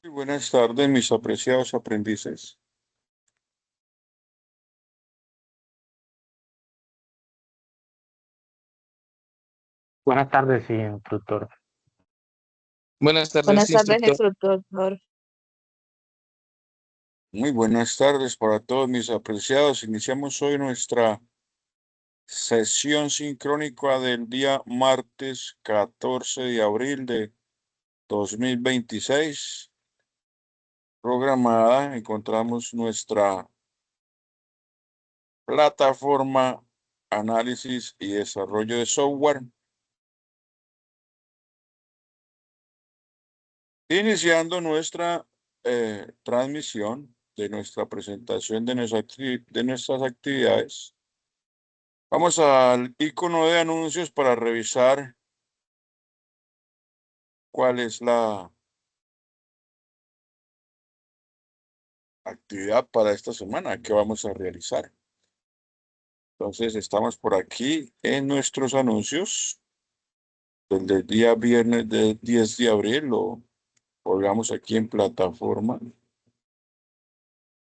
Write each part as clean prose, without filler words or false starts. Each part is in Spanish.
Muy buenas tardes, mis apreciados aprendices. Buenas tardes, sí, instructor. Buenas tardes, Buenas tardes, instructor. instructor. Muy buenas tardes para todos mis apreciados. Iniciamos hoy nuestra sesión sincrónica del día martes 14 de abril de 2026. Programada, encontramos nuestra plataforma análisis y desarrollo de software. Iniciando nuestra transmisión de nuestra presentación de nuestras actividades. Vamos al icono de anuncios para revisar cuál es la actividad para esta semana que vamos a realizar. Entonces, estamos por aquí en nuestros anuncios del día viernes del 10 de abril. Lo colgamos aquí en plataforma.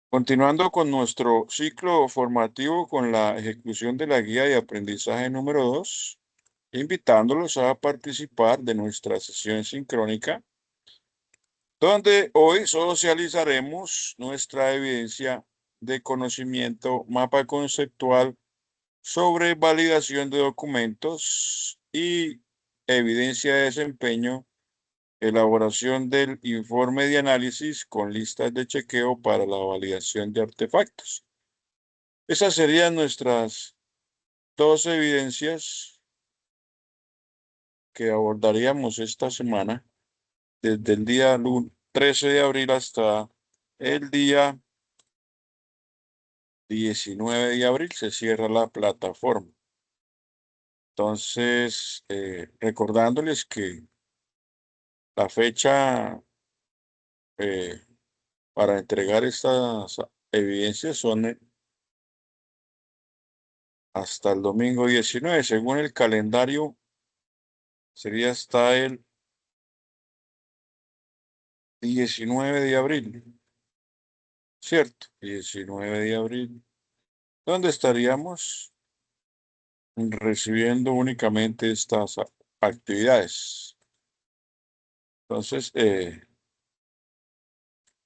Continuando con nuestro ciclo formativo con la ejecución de la guía de aprendizaje número 2, invitándolos a participar de nuestra sesión sincrónica, donde hoy socializaremos nuestra evidencia de conocimiento, mapa conceptual sobre validación de documentos y evidencia de desempeño, elaboración del informe de análisis con listas de chequeo para la validación de artefactos. Esas serían nuestras dos evidencias que abordaríamos esta semana, desde el día 13 de abril hasta el día 19 de abril se cierra la plataforma. Entonces, recordándoles que la fecha eh, para entregar estas evidencias son hasta el domingo 19. Según el calendario, sería hasta el 19 de abril, ¿cierto? 19 de abril, donde estaríamos recibiendo únicamente estas actividades. Entonces,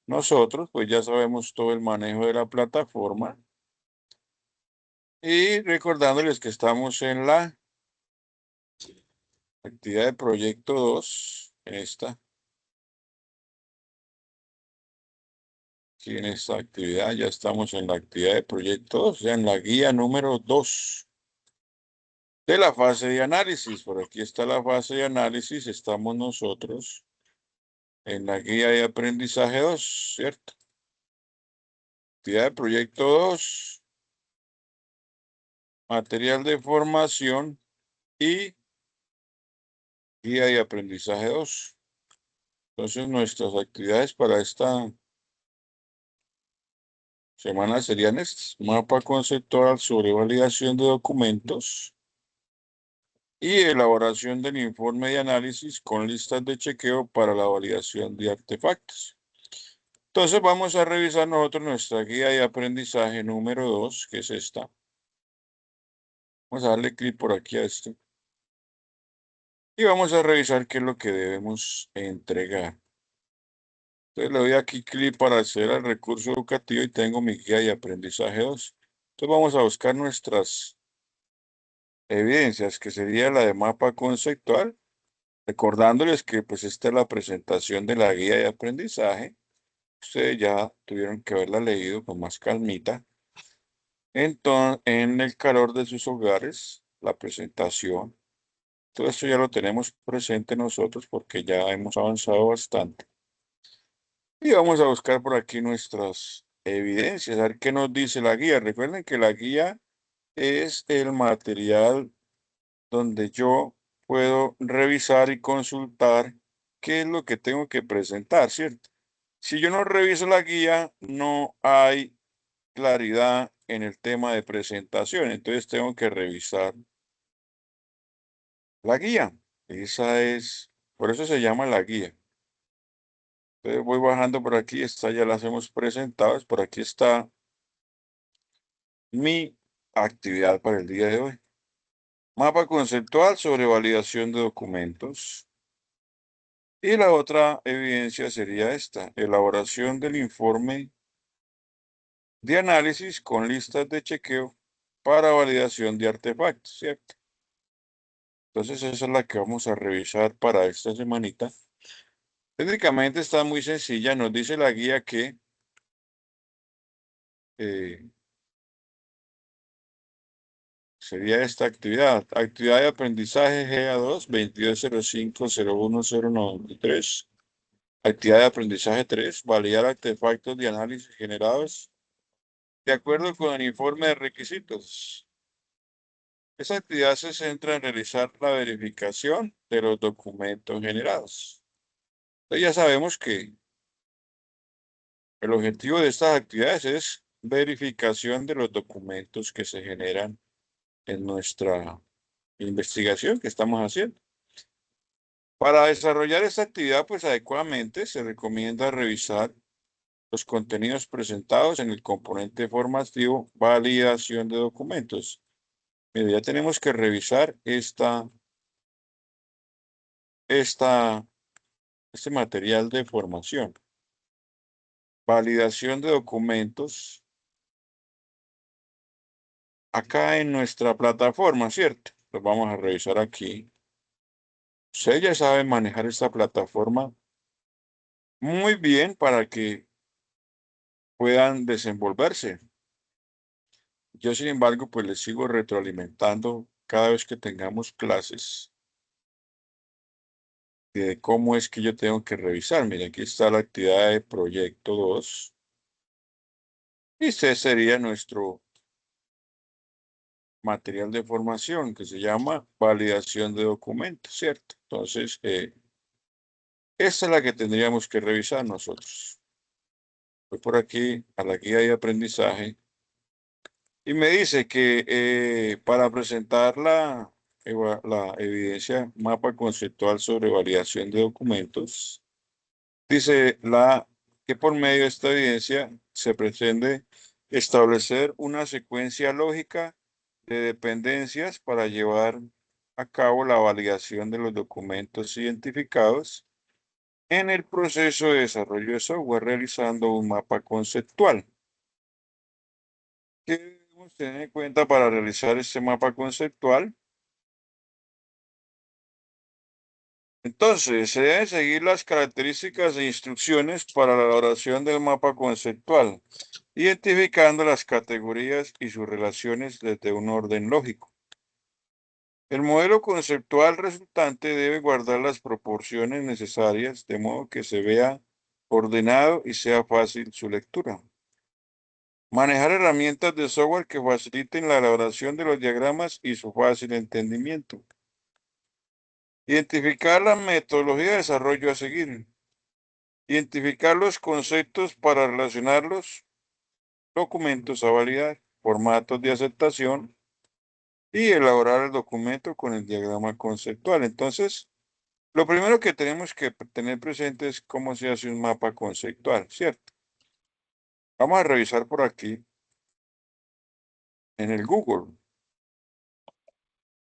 nosotros pues ya sabemos todo el manejo de la plataforma y recordándoles que estamos en la actividad de proyecto 2, en esta actividad ya estamos en la actividad de proyecto 2, ya en la guía número 2 de la fase de análisis. Por aquí está la fase de análisis, estamos nosotros en la guía de aprendizaje 2, ¿cierto? Actividad de proyecto 2, material de formación y guía de aprendizaje 2. Entonces, nuestras actividades para esta semana serían estas: mapa conceptual sobre validación de documentos y elaboración del informe de análisis con listas de chequeo para la validación de artefactos. Entonces, vamos a revisar nosotros nuestra guía de aprendizaje número 2, que es esta. Vamos a darle clic por aquí a esto. Y vamos a revisar qué es lo que debemos entregar. Entonces le doy aquí clic para hacer el recurso educativo y tengo mi guía de aprendizaje 2. Entonces vamos a buscar nuestras evidencias, que sería la de mapa conceptual, recordándoles que pues esta es la presentación de la guía de aprendizaje. Ustedes ya tuvieron que haberla leído con más calmita. Entonces, en el calor de sus hogares, la presentación. Todo esto ya lo tenemos presente nosotros porque ya hemos avanzado bastante. Y vamos a buscar por aquí nuestras evidencias, a ver qué nos dice la guía. Recuerden que la guía es el material donde yo puedo revisar y consultar qué es lo que tengo que presentar, ¿cierto? Si yo no reviso la guía, no hay claridad en el tema de presentación, entonces tengo que revisar la guía. Esa es, por eso se llama la guía. Entonces voy bajando por aquí, esta ya las hemos presentado, por aquí está mi actividad para el día de hoy. Mapa conceptual sobre validación de documentos. Y la otra evidencia sería esta, elaboración del informe de análisis con listas de chequeo para validación de artefactos, ¿cierto? Entonces esa es la que vamos a revisar para esta semanita. Técnicamente está muy sencilla, nos dice la guía que eh, sería esta actividad. Actividad de aprendizaje GA2 2205-01093. Actividad de aprendizaje 3. Validar artefactos de análisis generados de acuerdo con el informe de requisitos. Esta actividad se centra en realizar la verificación de los documentos generados. Entonces ya sabemos que el objetivo de estas actividades es verificación de los documentos que se generan en nuestra investigación que estamos haciendo. Para desarrollar esta actividad, pues adecuadamente se recomienda revisar los contenidos presentados en el componente formativo validación de documentos. Mira, ya tenemos que revisar este material de formación. Validación de documentos. Acá en nuestra plataforma, ¿cierto? Lo vamos a revisar aquí. Ustedes ya saben manejar esta plataforma muy bien para que puedan desenvolverse. Yo, sin embargo, pues les sigo retroalimentando cada vez que tengamos clases de cómo es que yo tengo que revisar. Mira, aquí está la actividad de proyecto 2. Y este sería nuestro material de formación que se llama validación de documentos, ¿cierto? Entonces, esta es la que tendríamos que revisar nosotros. Voy por aquí a la guía de aprendizaje y me dice que para presentar la evidencia mapa conceptual sobre validación de documentos, dice que por medio de esta evidencia se pretende establecer una secuencia lógica de dependencias para llevar a cabo la validación de los documentos identificados en el proceso de desarrollo de software realizando un mapa conceptual. ¿Qué debemos tener en cuenta para realizar este mapa conceptual? Entonces, se deben seguir las características e instrucciones para la elaboración del mapa conceptual, identificando las categorías y sus relaciones desde un orden lógico. El modelo conceptual resultante debe guardar las proporciones necesarias de modo que se vea ordenado y sea fácil su lectura. Manejar herramientas de software que faciliten la elaboración de los diagramas y su fácil entendimiento. Identificar la metodología de desarrollo a seguir. Identificar los conceptos para relacionar los documentos a validar, formatos de aceptación y elaborar el documento con el diagrama conceptual. Entonces, lo primero que tenemos que tener presente es cómo se hace un mapa conceptual, ¿cierto? Vamos a revisar por aquí en el Google.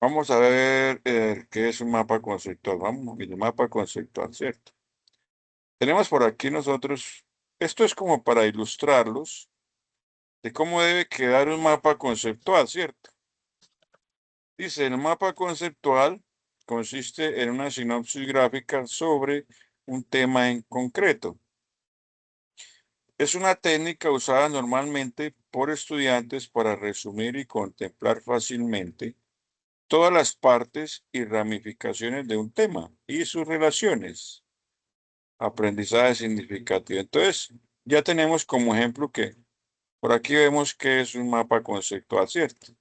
Vamos a ver qué es un mapa conceptual. Vamos, el mapa conceptual, ¿cierto? Tenemos por aquí nosotros, esto es como para ilustrarlos de cómo debe quedar un mapa conceptual, ¿cierto? Dice, el mapa conceptual consiste en una sinopsis gráfica sobre un tema en concreto. Es una técnica usada normalmente por estudiantes para resumir y contemplar fácilmente todas las partes y ramificaciones de un tema y sus relaciones. Aprendizaje significativo. Entonces, ya tenemos como ejemplo que por aquí vemos que es un mapa conceptual, ¿cierto?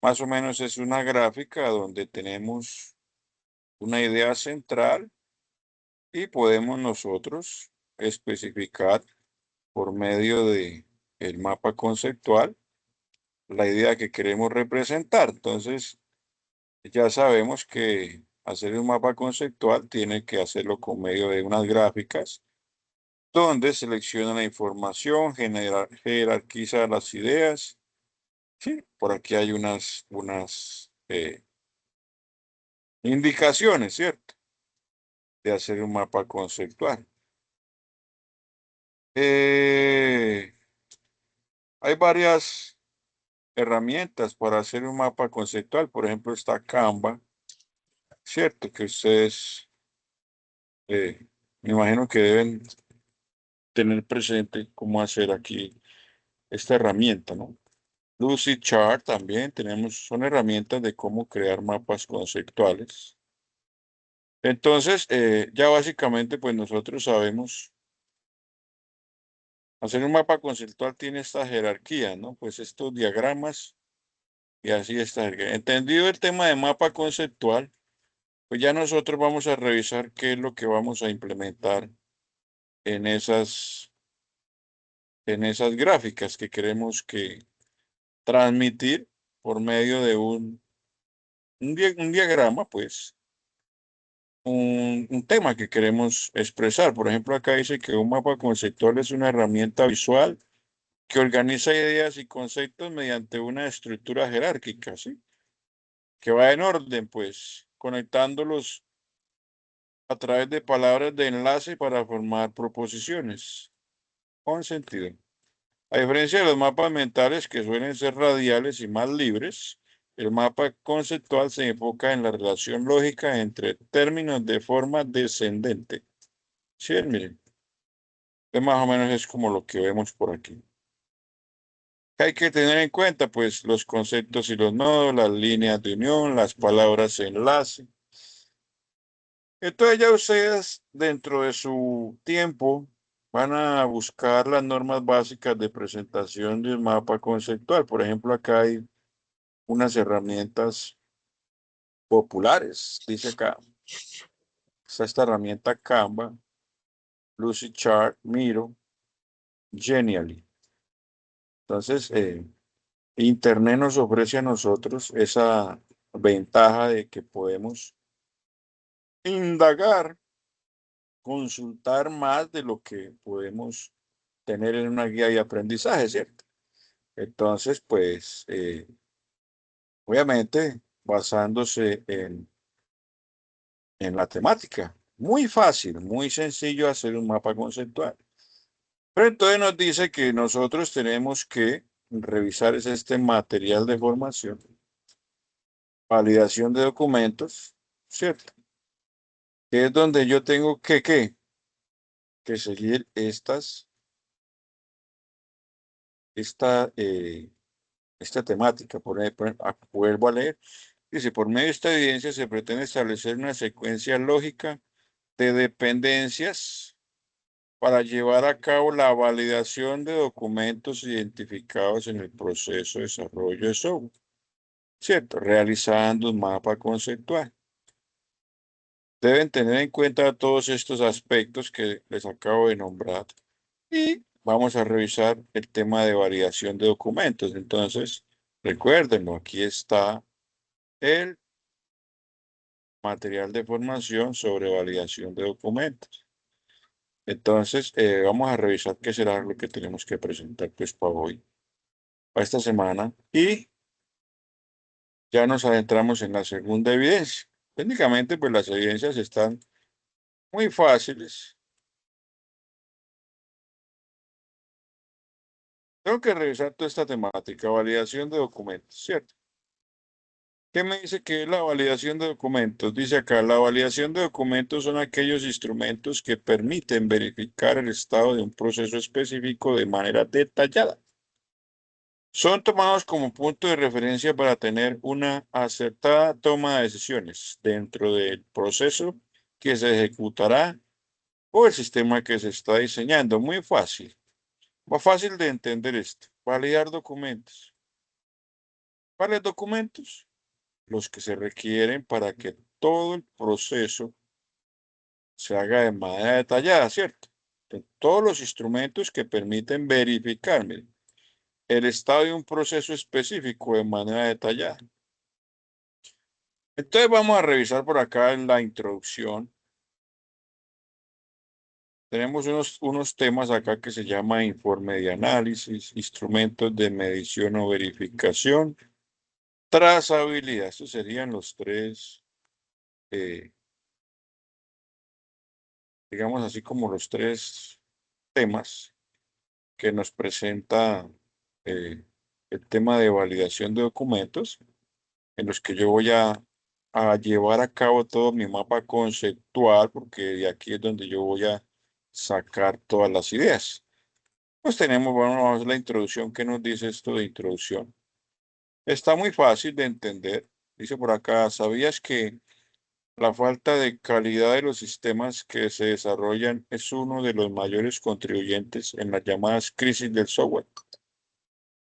Más o menos es una gráfica donde tenemos una idea central y podemos nosotros especificar por medio de el mapa conceptual la idea que queremos representar. Entonces, ya sabemos que hacer un mapa conceptual tiene que hacerlo con medio de unas gráficas donde selecciona la información, jerarquiza las ideas. Sí, por aquí hay unas indicaciones, ¿cierto? De hacer un mapa conceptual. Hay varias herramientas para hacer un mapa conceptual. Por ejemplo, está Canva, ¿cierto? Que ustedes me imagino que deben tener presente cómo hacer aquí esta herramienta, ¿no? Lucidchart también tenemos, son herramientas de cómo crear mapas conceptuales. Entonces, ya básicamente, pues nosotros sabemos, hacer un mapa conceptual tiene esta jerarquía, ¿no? Pues estos diagramas y así está. Entendido el tema de mapa conceptual, pues ya nosotros vamos a revisar qué es lo que vamos a implementar en esas gráficas que queremos que transmitir por medio de un diagrama, pues un tema que queremos expresar. Por ejemplo, acá dice que un mapa conceptual es una herramienta visual que organiza ideas y conceptos mediante una estructura jerárquica, ¿sí? Que va en orden, pues, conectándolos a través de palabras de enlace para formar proposiciones con sentido. A diferencia de los mapas mentales que suelen ser radiales y más libres, el mapa conceptual se enfoca en la relación lógica entre términos de forma descendente. Sí, miren, más o menos es como lo que vemos por aquí. Hay que tener en cuenta, pues, los conceptos y los nodos, las líneas de unión, las palabras enlace. Entonces ya ustedes, dentro de su tiempo, van a buscar las normas básicas de presentación de un mapa conceptual. Por ejemplo, acá hay unas herramientas populares. Dice acá, está esta herramienta Canva, Lucidchart, Miro, Genially. Entonces, Internet nos ofrece a nosotros esa ventaja de que podemos indagar, consultar más de lo que podemos tener en una guía de aprendizaje, ¿cierto? Entonces, pues, obviamente, basándose en la temática. Muy fácil, muy sencillo hacer un mapa conceptual. Pero entonces nos dice que nosotros tenemos que revisar este material de formación, validación de documentos, ¿cierto? Que es donde yo tengo que seguir esta temática. Vuelvo a leer. Dice, por medio de esta evidencia se pretende establecer una secuencia lógica de dependencias para llevar a cabo la validación de documentos identificados en el proceso de desarrollo de software, ¿cierto? Realizando un mapa conceptual. Deben tener en cuenta todos estos aspectos que les acabo de nombrar y vamos a revisar el tema de validación de documentos. Entonces, recuérdenlo, aquí está el material de formación sobre validación de documentos. Entonces, vamos a revisar qué será lo que tenemos que presentar pues para hoy, para esta semana, y ya nos adentramos en la segunda evidencia. Técnicamente, pues las evidencias están muy fáciles. Tengo que revisar toda esta temática, validación de documentos, ¿cierto? ¿Qué me dice que es la validación de documentos? Dice acá, la validación de documentos son aquellos instrumentos que permiten verificar el estado de un proceso específico de manera detallada. Son tomados como punto de referencia para tener una acertada toma de decisiones dentro del proceso que se ejecutará o el sistema que se está diseñando. Muy fácil. Va fácil de entender esto. Validar documentos. ¿Cuáles documentos? Los que se requieren para que todo el proceso se haga de manera detallada, ¿cierto? Todos los instrumentos que permiten verificar, miren, el estado de un proceso específico de manera detallada. Entonces vamos a revisar por acá en la introducción tenemos unos temas acá que se llama informe de análisis, instrumentos de medición o verificación, trazabilidad. Estos serían los tres, eh, digamos así como los tres temas que nos presenta eh, el tema de validación de documentos, en los que yo voy a llevar a cabo todo mi mapa conceptual, porque de aquí es donde yo voy a sacar todas las ideas. Pues tenemos, bueno, vamos a la introducción. ¿Qué nos dice esto de introducción? Está muy fácil de entender. Dice por acá, ¿sabías que la falta de calidad de los sistemas que se desarrollan es uno de los mayores contribuyentes en las llamadas crisis del software?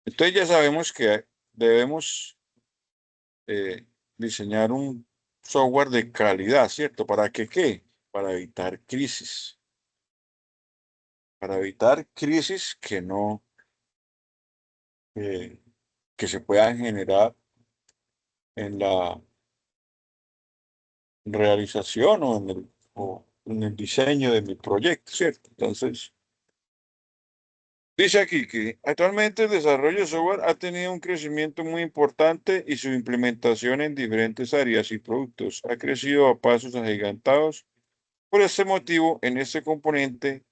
Entonces ya sabemos que debemos eh, diseñar un software de calidad, ¿cierto? ¿Para qué qué? Para evitar crisis. Para evitar crisis eh, que se puedan generar en la realización o en el diseño de mi proyecto, ¿cierto? Entonces, dice aquí que actualmente el desarrollo de software ha tenido un crecimiento muy importante y su implementación en diferentes áreas y productos ha crecido a pasos agigantados. Por este motivo, en este componente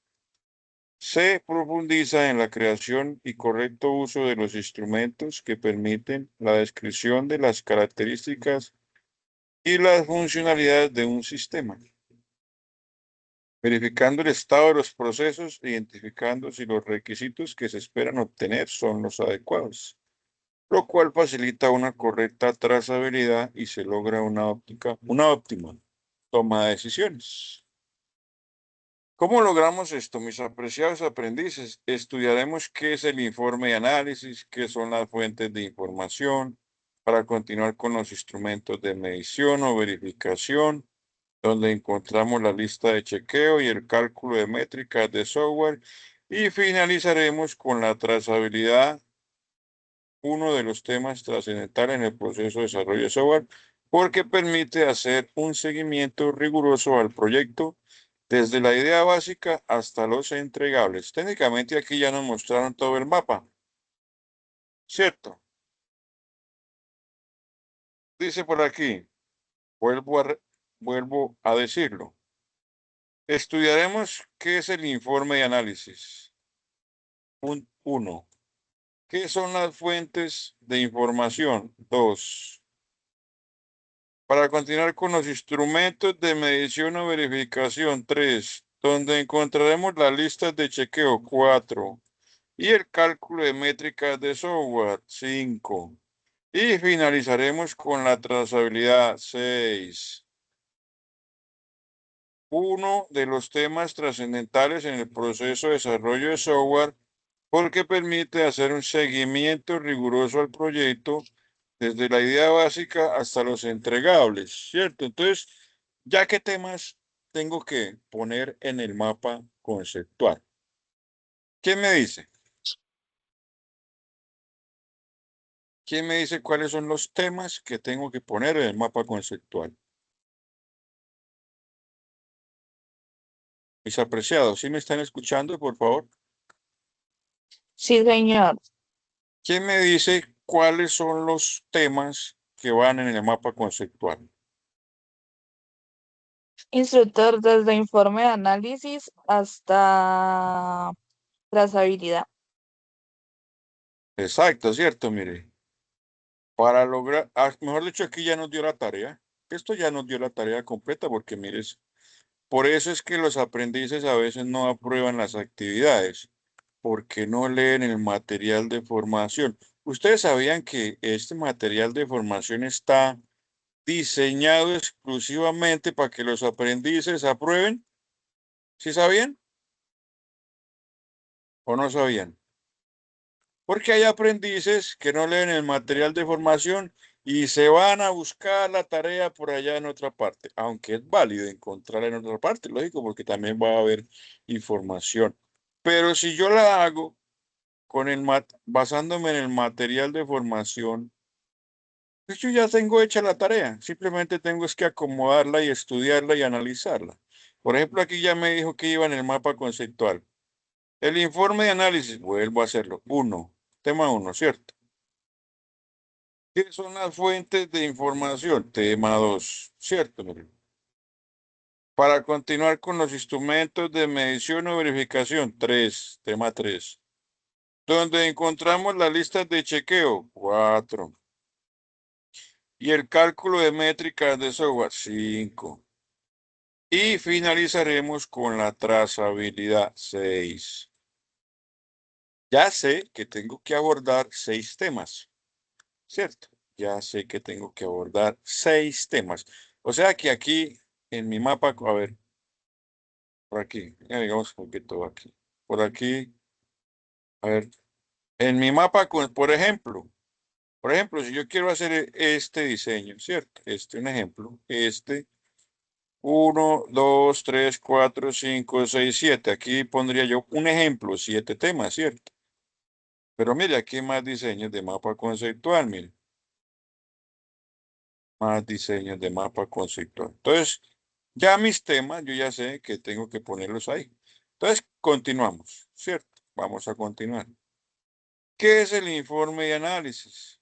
se profundiza en la creación y correcto uso de los instrumentos que permiten la descripción de las características y las funcionalidades de un sistema, verificando el estado de los procesos, identificando si los requisitos que se esperan obtener son los adecuados, lo cual facilita una correcta trazabilidad y se logra una óptima toma de decisiones. ¿Cómo logramos esto, mis apreciados aprendices? Estudiaremos qué es el informe de análisis, qué son las fuentes de información, para continuar con los instrumentos de medición o verificación, donde encontramos la lista de chequeo y el cálculo de métricas de software, y finalizaremos con la trazabilidad, uno de los temas trascendentales en el proceso de desarrollo de software, porque permite hacer un seguimiento riguroso al proyecto desde la idea básica hasta los entregables. Técnicamente aquí ya nos mostraron todo el mapa, ¿cierto? Dice por aquí, vuelvo a, re- vuelvo a decirlo. Estudiaremos qué es el informe de análisis. 1. ¿Qué son las fuentes de información? 2. Para continuar con los instrumentos de medición o verificación, 3, donde encontraremos las listas de chequeo, 4, y el cálculo de métricas de software, 5. Y finalizaremos con la trazabilidad, 6. Uno de los temas trascendentales en el proceso de desarrollo de software porque permite hacer un seguimiento riguroso al proyecto desde la idea básica hasta los entregables, ¿cierto? Entonces, ¿ya qué temas tengo que poner en el mapa conceptual? ¿Quién me dice? ¿Quién me dice cuáles son los temas que tengo que poner en el mapa conceptual? Mis apreciados, ¿sí me están escuchando, por favor? Sí, señor. ¿Quién me dice cuáles son los temas que van en el mapa conceptual? Instructor, desde informe de análisis hasta trazabilidad. Exacto, ¿cierto? Mire, para lograr, mejor dicho, aquí ya nos dio la tarea. Esto ya nos dio la tarea completa porque, mires, por eso es que los aprendices a veces no aprueban las actividades, porque no leen el material de formación. ¿Ustedes sabían que este material de formación está diseñado exclusivamente para que los aprendices aprueben? ¿Sí sabían o no sabían? Porque hay aprendices que no leen el material de formación y se van a buscar la tarea por allá en otra parte, aunque es válido encontrarla en otra parte, lógico, porque también va a haber información. Pero si yo la hago con basándome en el material de formación, pues yo ya tengo hecha la tarea, simplemente tengo es que acomodarla y estudiarla y analizarla. Por ejemplo, aquí ya me dijo que iba en el mapa conceptual. El informe de análisis, vuelvo a hacerlo. Tema 1, ¿cierto? ¿Qué son las fuentes de información? Tema 2, ¿cierto? Miren. Para continuar con los instrumentos de medición o verificación, tema 3. Donde encontramos las listas de chequeo, 4. Y el cálculo de métricas de software, 5. Y finalizaremos con la trazabilidad, 6. Ya sé que tengo que abordar 6 temas, ¿cierto? Ya sé que tengo que abordar 6 temas. O sea que aquí en mi mapa, a ver, por aquí, ya digamos un poquito aquí, por aquí, a ver, en mi mapa, por ejemplo, si yo quiero hacer este diseño, ¿cierto? Un ejemplo, 1, 2, 3, 4, 5, 6, 7. Aquí pondría yo un ejemplo, 7 temas, ¿cierto? Pero mire, aquí hay más diseños de mapa conceptual, mire. Más diseños de mapa conceptual. Entonces, ya mis temas, yo ya sé que tengo que ponerlos ahí. Entonces, continuamos, ¿cierto? Vamos a continuar. ¿Qué es el informe de análisis?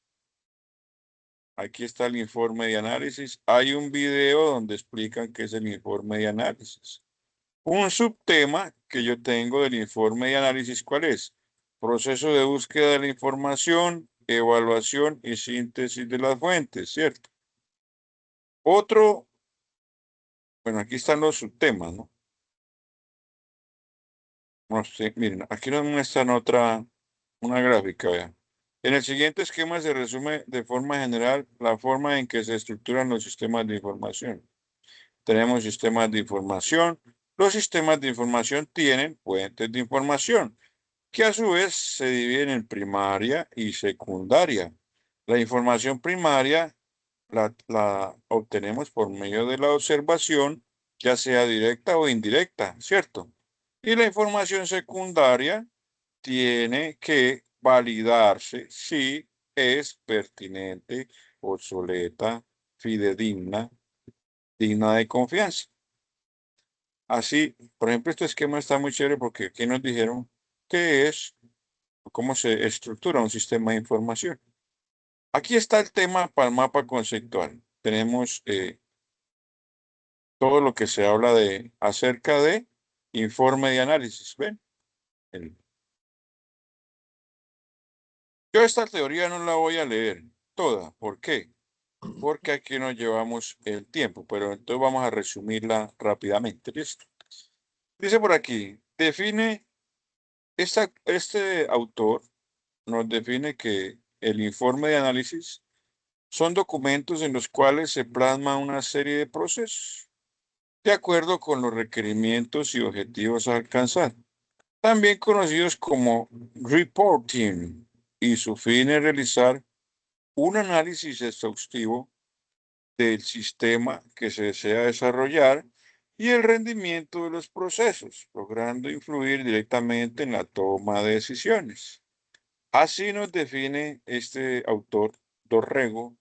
Aquí está el informe de análisis. Hay un video donde explican qué es el informe de análisis. Un subtema que yo tengo del informe de análisis, ¿cuál es? Proceso de búsqueda de la información, evaluación y síntesis de las fuentes, ¿cierto? Otro, bueno, aquí están los subtemas, ¿no? No sé, miren, aquí nos muestran una gráfica, vean. En el siguiente esquema se resume de forma general la forma en que se estructuran los sistemas de información. Tenemos sistemas de información. Los sistemas de información tienen fuentes de información, que a su vez se dividen en primaria y secundaria. La información primaria la obtenemos por medio de la observación, ya sea directa o indirecta, ¿cierto? Y la información secundaria tiene que validarse si es pertinente, obsoleta, fidedigna, digna de confianza. Así, por ejemplo, este esquema está muy chévere porque aquí nos dijeron qué es, cómo se estructura un sistema de información. Aquí está el tema para el mapa conceptual. Tenemos todo lo que se habla acerca de informe de análisis. ¿Ven? Yo esta teoría no la voy a leer toda. ¿Por qué? Porque aquí nos llevamos el tiempo, pero entonces vamos a resumirla rápidamente. ¿Listo? Dice por aquí, este autor nos define que el informe de análisis son documentos en los cuales se plasma una serie de procesos de acuerdo con los requerimientos y objetivos a alcanzar, también conocidos como reporting, y su fin es realizar un análisis exhaustivo del sistema que se desea desarrollar y el rendimiento de los procesos, logrando influir directamente en la toma de decisiones. Así nos define este autor Dorrego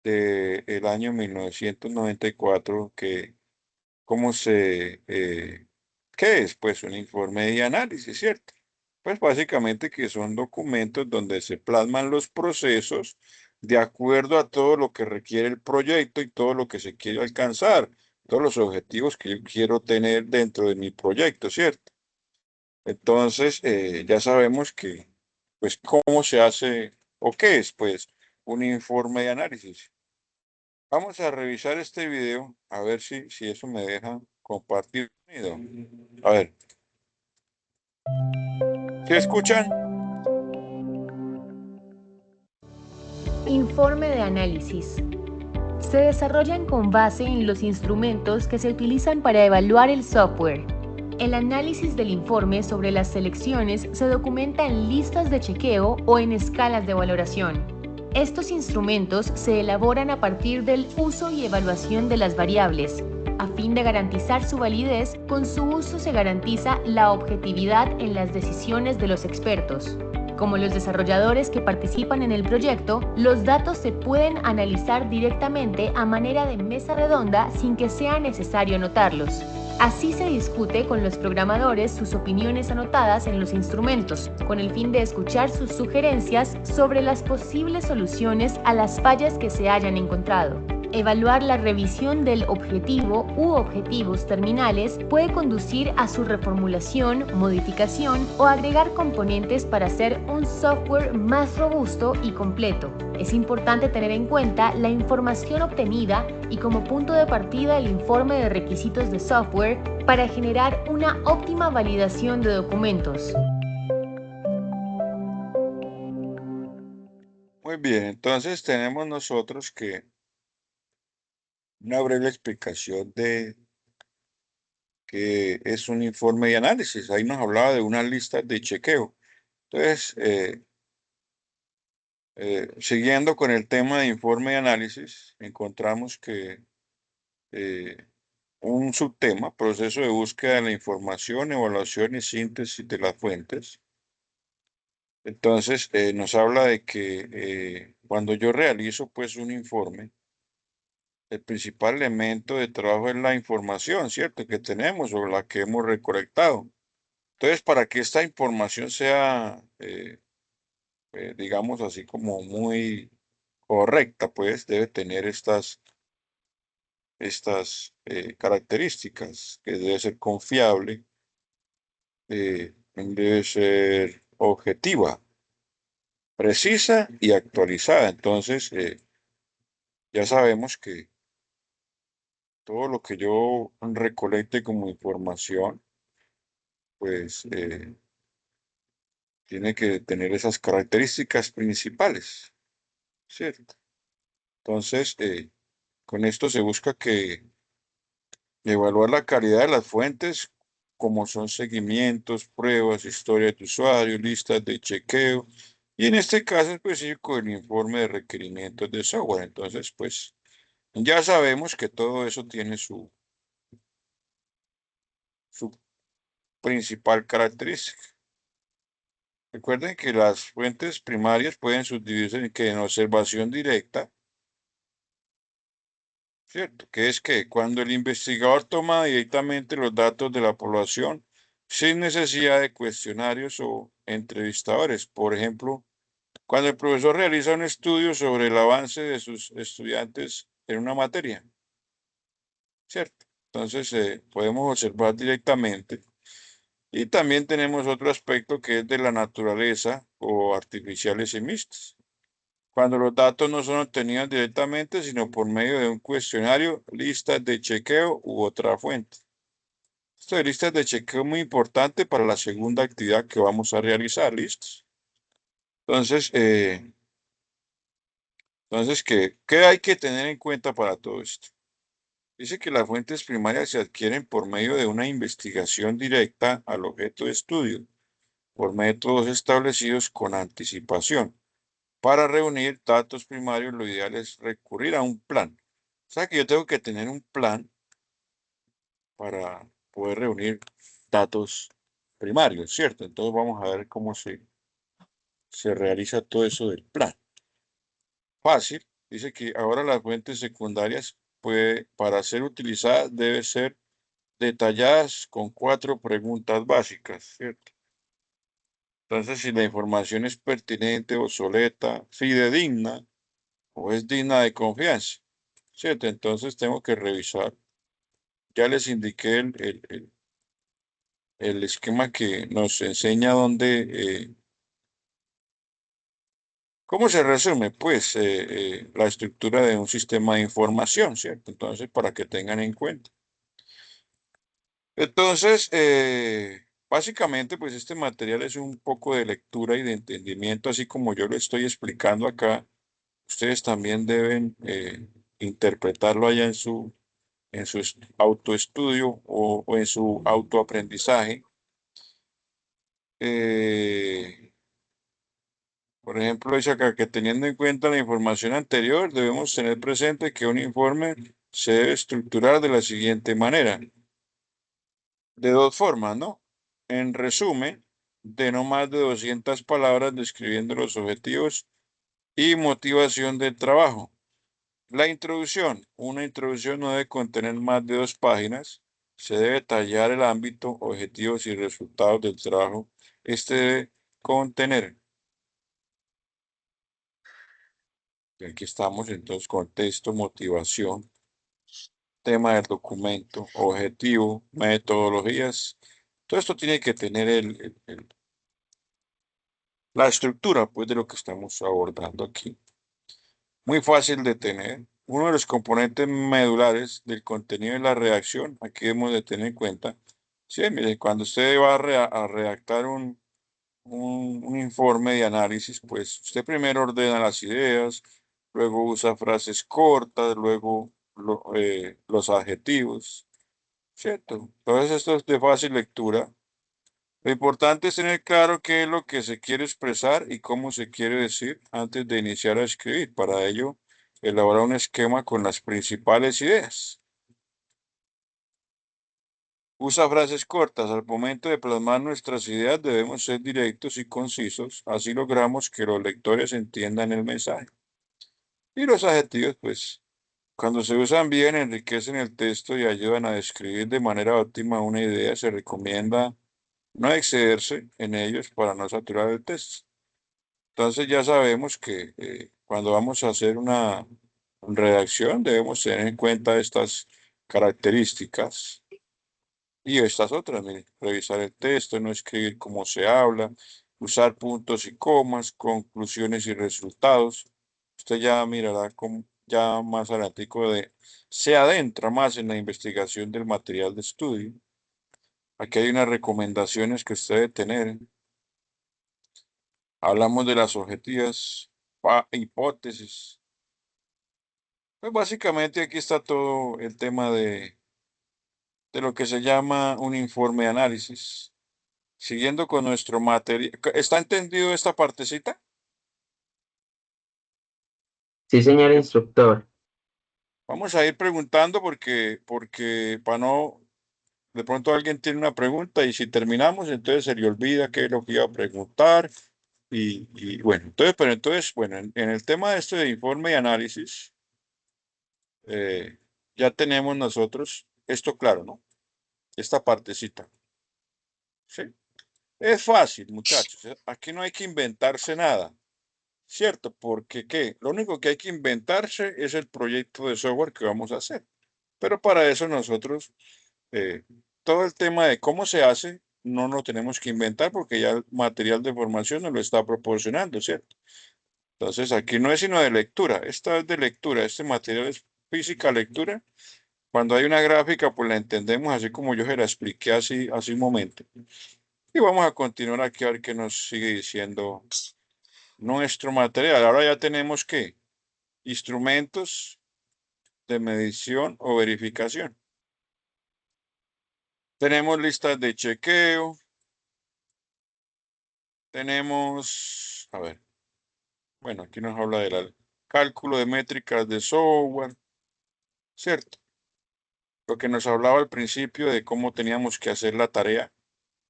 del año 1994, ¿qué es? Pues un informe de análisis, ¿cierto? Pues básicamente que son documentos donde se plasman los procesos de acuerdo a todo lo que requiere el proyecto y todo lo que se quiere alcanzar, todos los objetivos que yo quiero tener dentro de mi proyecto, ¿cierto? Entonces, ya sabemos pues, cómo se hace o qué es, pues, un informe de análisis. Vamos a revisar este video a ver si eso me deja compartir sonido. A ver. ¿Sí escuchan? Informe de análisis. Se desarrollan con base en los instrumentos que se utilizan para evaluar el software. El análisis del informe sobre las selecciones se documenta en listas de chequeo o en escalas de valoración. Estos instrumentos se elaboran a partir del uso y evaluación de las variables. A fin de garantizar su validez, con su uso se garantiza la objetividad en las decisiones de los expertos. Como los desarrolladores que participan en el proyecto, los datos se pueden analizar directamente a manera de mesa redonda sin que sea necesario anotarlos. Así se discute con los programadores sus opiniones anotadas en los instrumentos, con el fin de escuchar sus sugerencias sobre las posibles soluciones a las fallas que se hayan encontrado. Evaluar la revisión del objetivo u objetivos terminales puede conducir a su reformulación, modificación o agregar componentes para hacer un software más robusto y completo. Es importante tener en cuenta la información obtenida y como punto de partida el informe de requisitos de software para generar una óptima validación de documentos. Muy bien, entonces tenemos nosotros que una breve explicación de qué es un informe de análisis. Ahí nos hablaba de unas listas de chequeo. Entonces, siguiendo con el tema de informe de análisis, encontramos que un subtema, proceso de búsqueda de la información, evaluación y síntesis de las fuentes. Entonces, nos habla de que cuando yo realizo pues un informe, el principal elemento de trabajo es la información, ¿cierto? Que tenemos o la que hemos recolectado. Entonces, para que esta información sea, digamos así como muy correcta, pues debe tener estas características, que debe ser confiable, debe ser objetiva, precisa y actualizada. Entonces, ya sabemos que todo lo que yo recolecte como información, pues tiene que tener esas características principales, ¿cierto? Entonces, con esto se busca que evaluar la calidad de las fuentes, como son seguimientos, pruebas, historia de usuario, listas de chequeo, y en este caso específico el informe de requerimientos de software. Entonces, pues ya sabemos que todo eso tiene su principal característica. Recuerden que las fuentes primarias pueden subdividirse en observación directa, ¿cierto? Que es que cuando el investigador toma directamente los datos de la población sin necesidad de cuestionarios o entrevistadores. Por ejemplo, cuando el profesor realiza un estudio sobre el avance de sus estudiantes en una materia, ¿cierto? Entonces, podemos observar directamente. Y también tenemos otro aspecto que es de la naturaleza o artificiales y mixtas. Cuando los datos no son obtenidos directamente, sino por medio de un cuestionario, listas de chequeo u otra fuente. Esto de listas de chequeo es muy importante para la segunda actividad que vamos a realizar, ¿listos? Entonces, ¿qué hay que tener en cuenta para todo esto? Dice que las fuentes primarias se adquieren por medio de una investigación directa al objeto de estudio, por métodos establecidos con anticipación. Para reunir datos primarios, lo ideal es recurrir a un plan. O sea que yo tengo que tener un plan para poder reunir datos primarios, ¿cierto? Entonces vamos a ver cómo se realiza todo eso del plan. Fácil. Dice que ahora las fuentes secundarias, para ser utilizadas, deben ser detalladas con 4 preguntas básicas, ¿cierto? Entonces, si la información es pertinente, obsoleta, fidedigna o es digna de confianza, ¿cierto? Entonces tengo que revisar. Ya les indiqué el esquema que nos enseña ¿cómo se resume? Pues la estructura de un sistema de información, ¿cierto? Entonces, para que tengan en cuenta. Entonces, básicamente, pues este material es un poco de lectura y de entendimiento, así como yo lo estoy explicando acá. Ustedes también deben interpretarlo allá en su autoestudio o en su autoaprendizaje. Por ejemplo, dice acá que teniendo en cuenta la información anterior, debemos tener presente que un informe se debe estructurar de la siguiente manera. De 2 formas, ¿no? En resumen, de no más de 200 palabras describiendo los objetivos y motivación del trabajo. La introducción. Una introducción no debe contener más de 2 páginas, se debe detallar el ámbito, objetivos y resultados del trabajo. Este debe contener. Y aquí estamos entonces con texto, motivación, tema del documento, objetivo, metodologías. Todo esto tiene que tener la estructura pues, de lo que estamos abordando aquí. Muy fácil de tener. Uno de los componentes medulares del contenido de la redacción, aquí debemos de tener en cuenta. Sí, mire, cuando usted va a redactar un informe de análisis, pues usted primero ordena las ideas, luego usa frases cortas, luego los adjetivos, ¿cierto? Entonces esto es de fácil lectura. Lo importante es tener claro qué es lo que se quiere expresar y cómo se quiere decir antes de iniciar a escribir. Para ello, elaborar un esquema con las principales ideas. Usa frases cortas. Al momento de plasmar nuestras ideas debemos ser directos y concisos. Así logramos que los lectores entiendan el mensaje. Y los adjetivos, pues, cuando se usan bien, enriquecen el texto y ayudan a describir de manera óptima una idea. Se recomienda no excederse en ellos para no saturar el texto. Entonces ya sabemos que cuando vamos a hacer una redacción debemos tener en cuenta estas características y estas otras. Mire, revisar el texto, no escribir como se habla, usar puntos y comas, conclusiones y resultados. Usted ya mirará cómo, ya más adelante se adentra más en la investigación del material de estudio. Aquí hay unas recomendaciones que usted debe tener. Hablamos de las objetivas, hipótesis. Pues básicamente aquí está todo el tema de lo que se llama un informe de análisis. Siguiendo con nuestro material. ¿Está entendido esta partecita? Sí, señor instructor. Vamos a ir preguntando porque para no, de pronto alguien tiene una pregunta y si terminamos, entonces se le olvida qué es lo que iba a preguntar. Y bueno, entonces, bueno, en el tema de este de informe y análisis, ya tenemos nosotros esto claro, ¿no? Esta partecita. ¿Sí? Es fácil, muchachos. Aquí no hay que inventarse nada, ¿cierto? Porque ¿qué? Lo único que hay que inventarse es el proyecto de software que vamos a hacer. Pero para eso nosotros, eh, todo el tema de cómo se hace, no lo tenemos que inventar porque ya el material de formación nos lo está proporcionando, ¿cierto? Entonces aquí no es sino de lectura. Esta es de lectura. Este material es física lectura. Cuando hay una gráfica, pues la entendemos así como yo se la expliqué hace un momento. Y vamos a continuar aquí a ver qué nos sigue diciendo nuestro material. Ahora ya tenemos que instrumentos de medición o verificación. Tenemos listas de chequeo. Tenemos, a ver, bueno, aquí nos habla del cálculo de métricas de software, ¿cierto? Lo que nos hablaba al principio de cómo teníamos que hacer la tarea.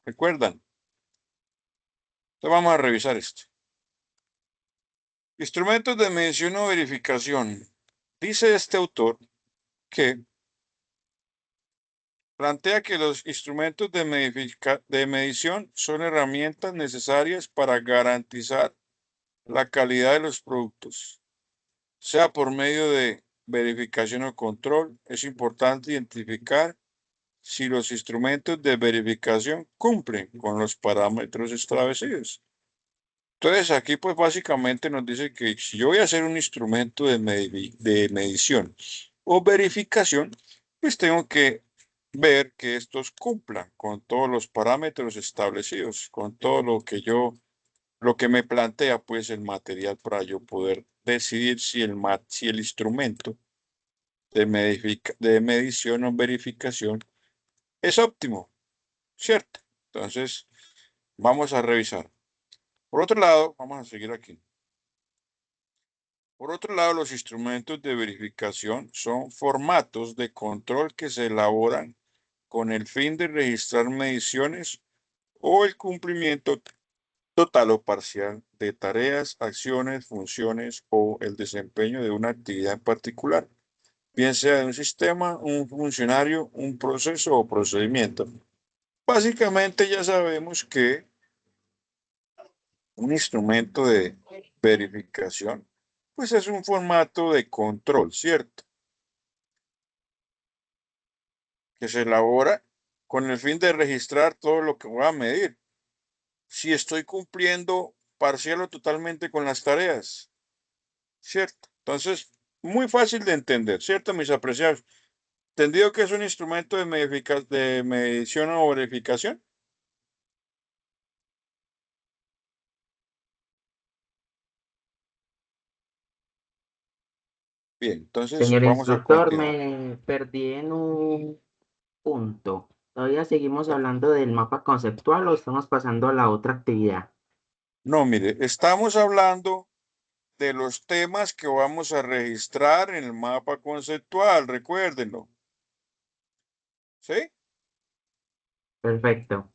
¿Recuerdan? Entonces vamos a revisar esto. Instrumentos de medición o verificación. Dice este autor que plantea que los instrumentos de medición son herramientas necesarias para garantizar la calidad de los productos, sea por medio de verificación o control. Es importante identificar si los instrumentos de verificación cumplen con los parámetros establecidos. Entonces, aquí pues básicamente nos dice que si yo voy a hacer un instrumento de medición o verificación, pues tengo que ver que estos cumplan con todos los parámetros establecidos, con todo lo que me plantea pues el material para yo poder decidir si el instrumento de medición o verificación es óptimo, ¿cierto? Entonces, vamos a revisar. Por otro lado, vamos a seguir aquí. Por otro lado, los instrumentos de verificación son formatos de control que se elaboran con el fin de registrar mediciones o el cumplimiento total o parcial de tareas, acciones, funciones o el desempeño de una actividad en particular. bien sea de un sistema, un funcionario, un proceso o procedimiento. Básicamente ya sabemos que un instrumento de verificación, pues es un formato de control, ¿cierto? Que se elabora con el fin de registrar todo lo que voy a medir. Si estoy cumpliendo parcial o totalmente con las tareas, ¿cierto? Entonces, muy fácil de entender, ¿cierto, mis apreciados? ¿Entendido que es un instrumento de, de medición o verificación? Bien, entonces Señor vamos a instructor, continuar. me perdí en un punto. ¿Todavía seguimos hablando del mapa conceptual o estamos pasando a la otra actividad? No, mire, estamos hablando de los temas que vamos a registrar en el mapa conceptual, recuérdenlo. ¿Sí? Perfecto.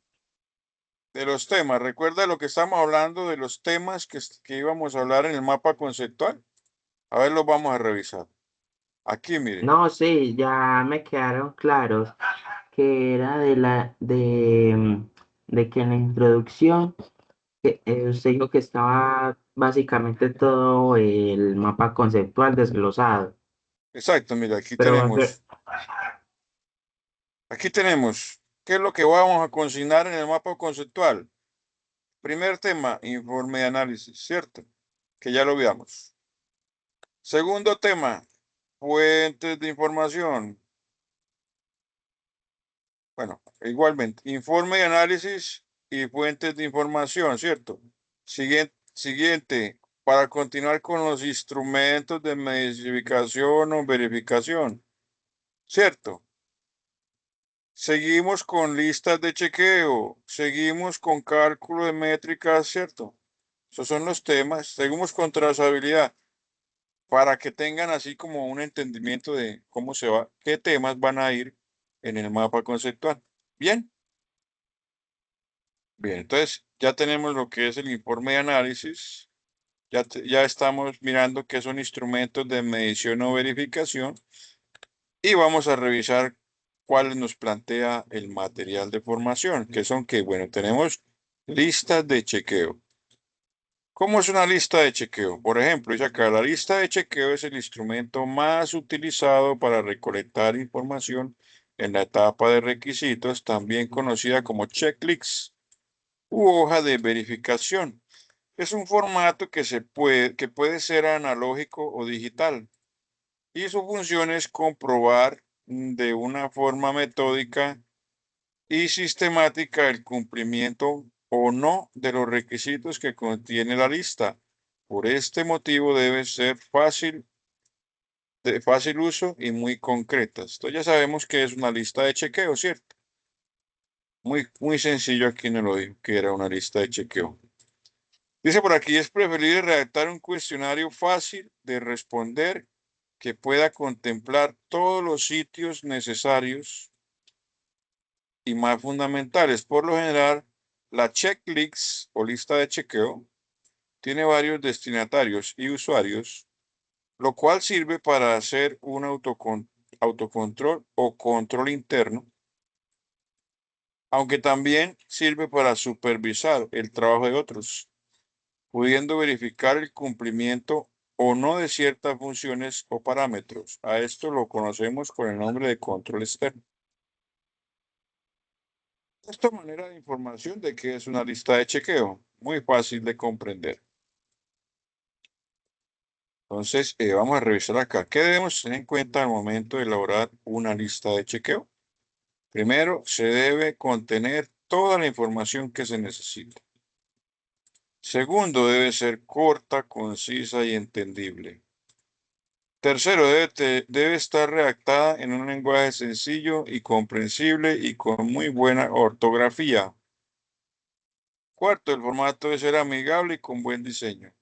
De los temas. ¿Recuerda lo que estamos hablando de los temas que íbamos a hablar en el mapa conceptual? A ver, los vamos a revisar. Aquí, mire. No, sí, ya me quedaron claros que era de que en la introducción usted dijo que estaba básicamente todo el mapa conceptual desglosado. Exacto, mire, aquí Pero tenemos. Aquí tenemos. ¿Qué es lo que vamos a consignar en el mapa conceptual? Primer tema, informe de análisis, ¿cierto? Que ya lo veamos. Segundo tema, fuentes de información. Bueno, igualmente, informe de análisis y fuentes de información, ¿cierto? Siguiente, para continuar con los instrumentos de medición o verificación, ¿cierto? Seguimos con listas de chequeo, seguimos con cálculo de métricas, ¿cierto? Esos son los temas. Seguimos con trazabilidad para que tengan así como un entendimiento de cómo se va, qué temas van a ir en el mapa conceptual. Bien. Bien, entonces ya tenemos lo que es el informe de análisis, ya estamos mirando qué son instrumentos de medición o verificación y vamos a revisar cuáles nos plantea el material de formación, que son que, bueno, tenemos listas de chequeo. ¿Cómo es una lista de chequeo? Por ejemplo, dice acá, la lista de chequeo es el instrumento más utilizado para recolectar información en la etapa de requisitos, también conocida como checklist u hoja de verificación. Es un formato que puede ser analógico o digital y su función es comprobar de una forma metódica y sistemática el cumplimiento o no de los requisitos que contiene la lista. Por este motivo debe ser de fácil uso y muy concreta. Esto ya sabemos que es una lista de chequeo, ¿cierto? Muy sencillo aquí nos lo dijo, que era una lista de chequeo. Dice por aquí, es preferible redactar un cuestionario fácil de responder que pueda contemplar todos los sitios necesarios y más fundamentales. Por lo general, la checklist o lista de chequeo tiene varios destinatarios y usuarios, lo cual sirve para hacer un autocontrol o control interno, aunque también sirve para supervisar el trabajo de otros, pudiendo verificar el cumplimiento o no de ciertas funciones o parámetros. A esto lo conocemos con el nombre de control externo. Esta manera de información de que es una lista de chequeo, muy fácil de comprender. Entonces, vamos a revisar acá. ¿Qué debemos tener en cuenta al momento de elaborar una lista de chequeo? Primero, se debe contener toda la información que se necesita. Segundo, debe ser corta, concisa y entendible. Tercero, debe estar redactada en un lenguaje sencillo y comprensible y con muy buena ortografía. Cuarto, el formato debe ser amigable y con buen diseño.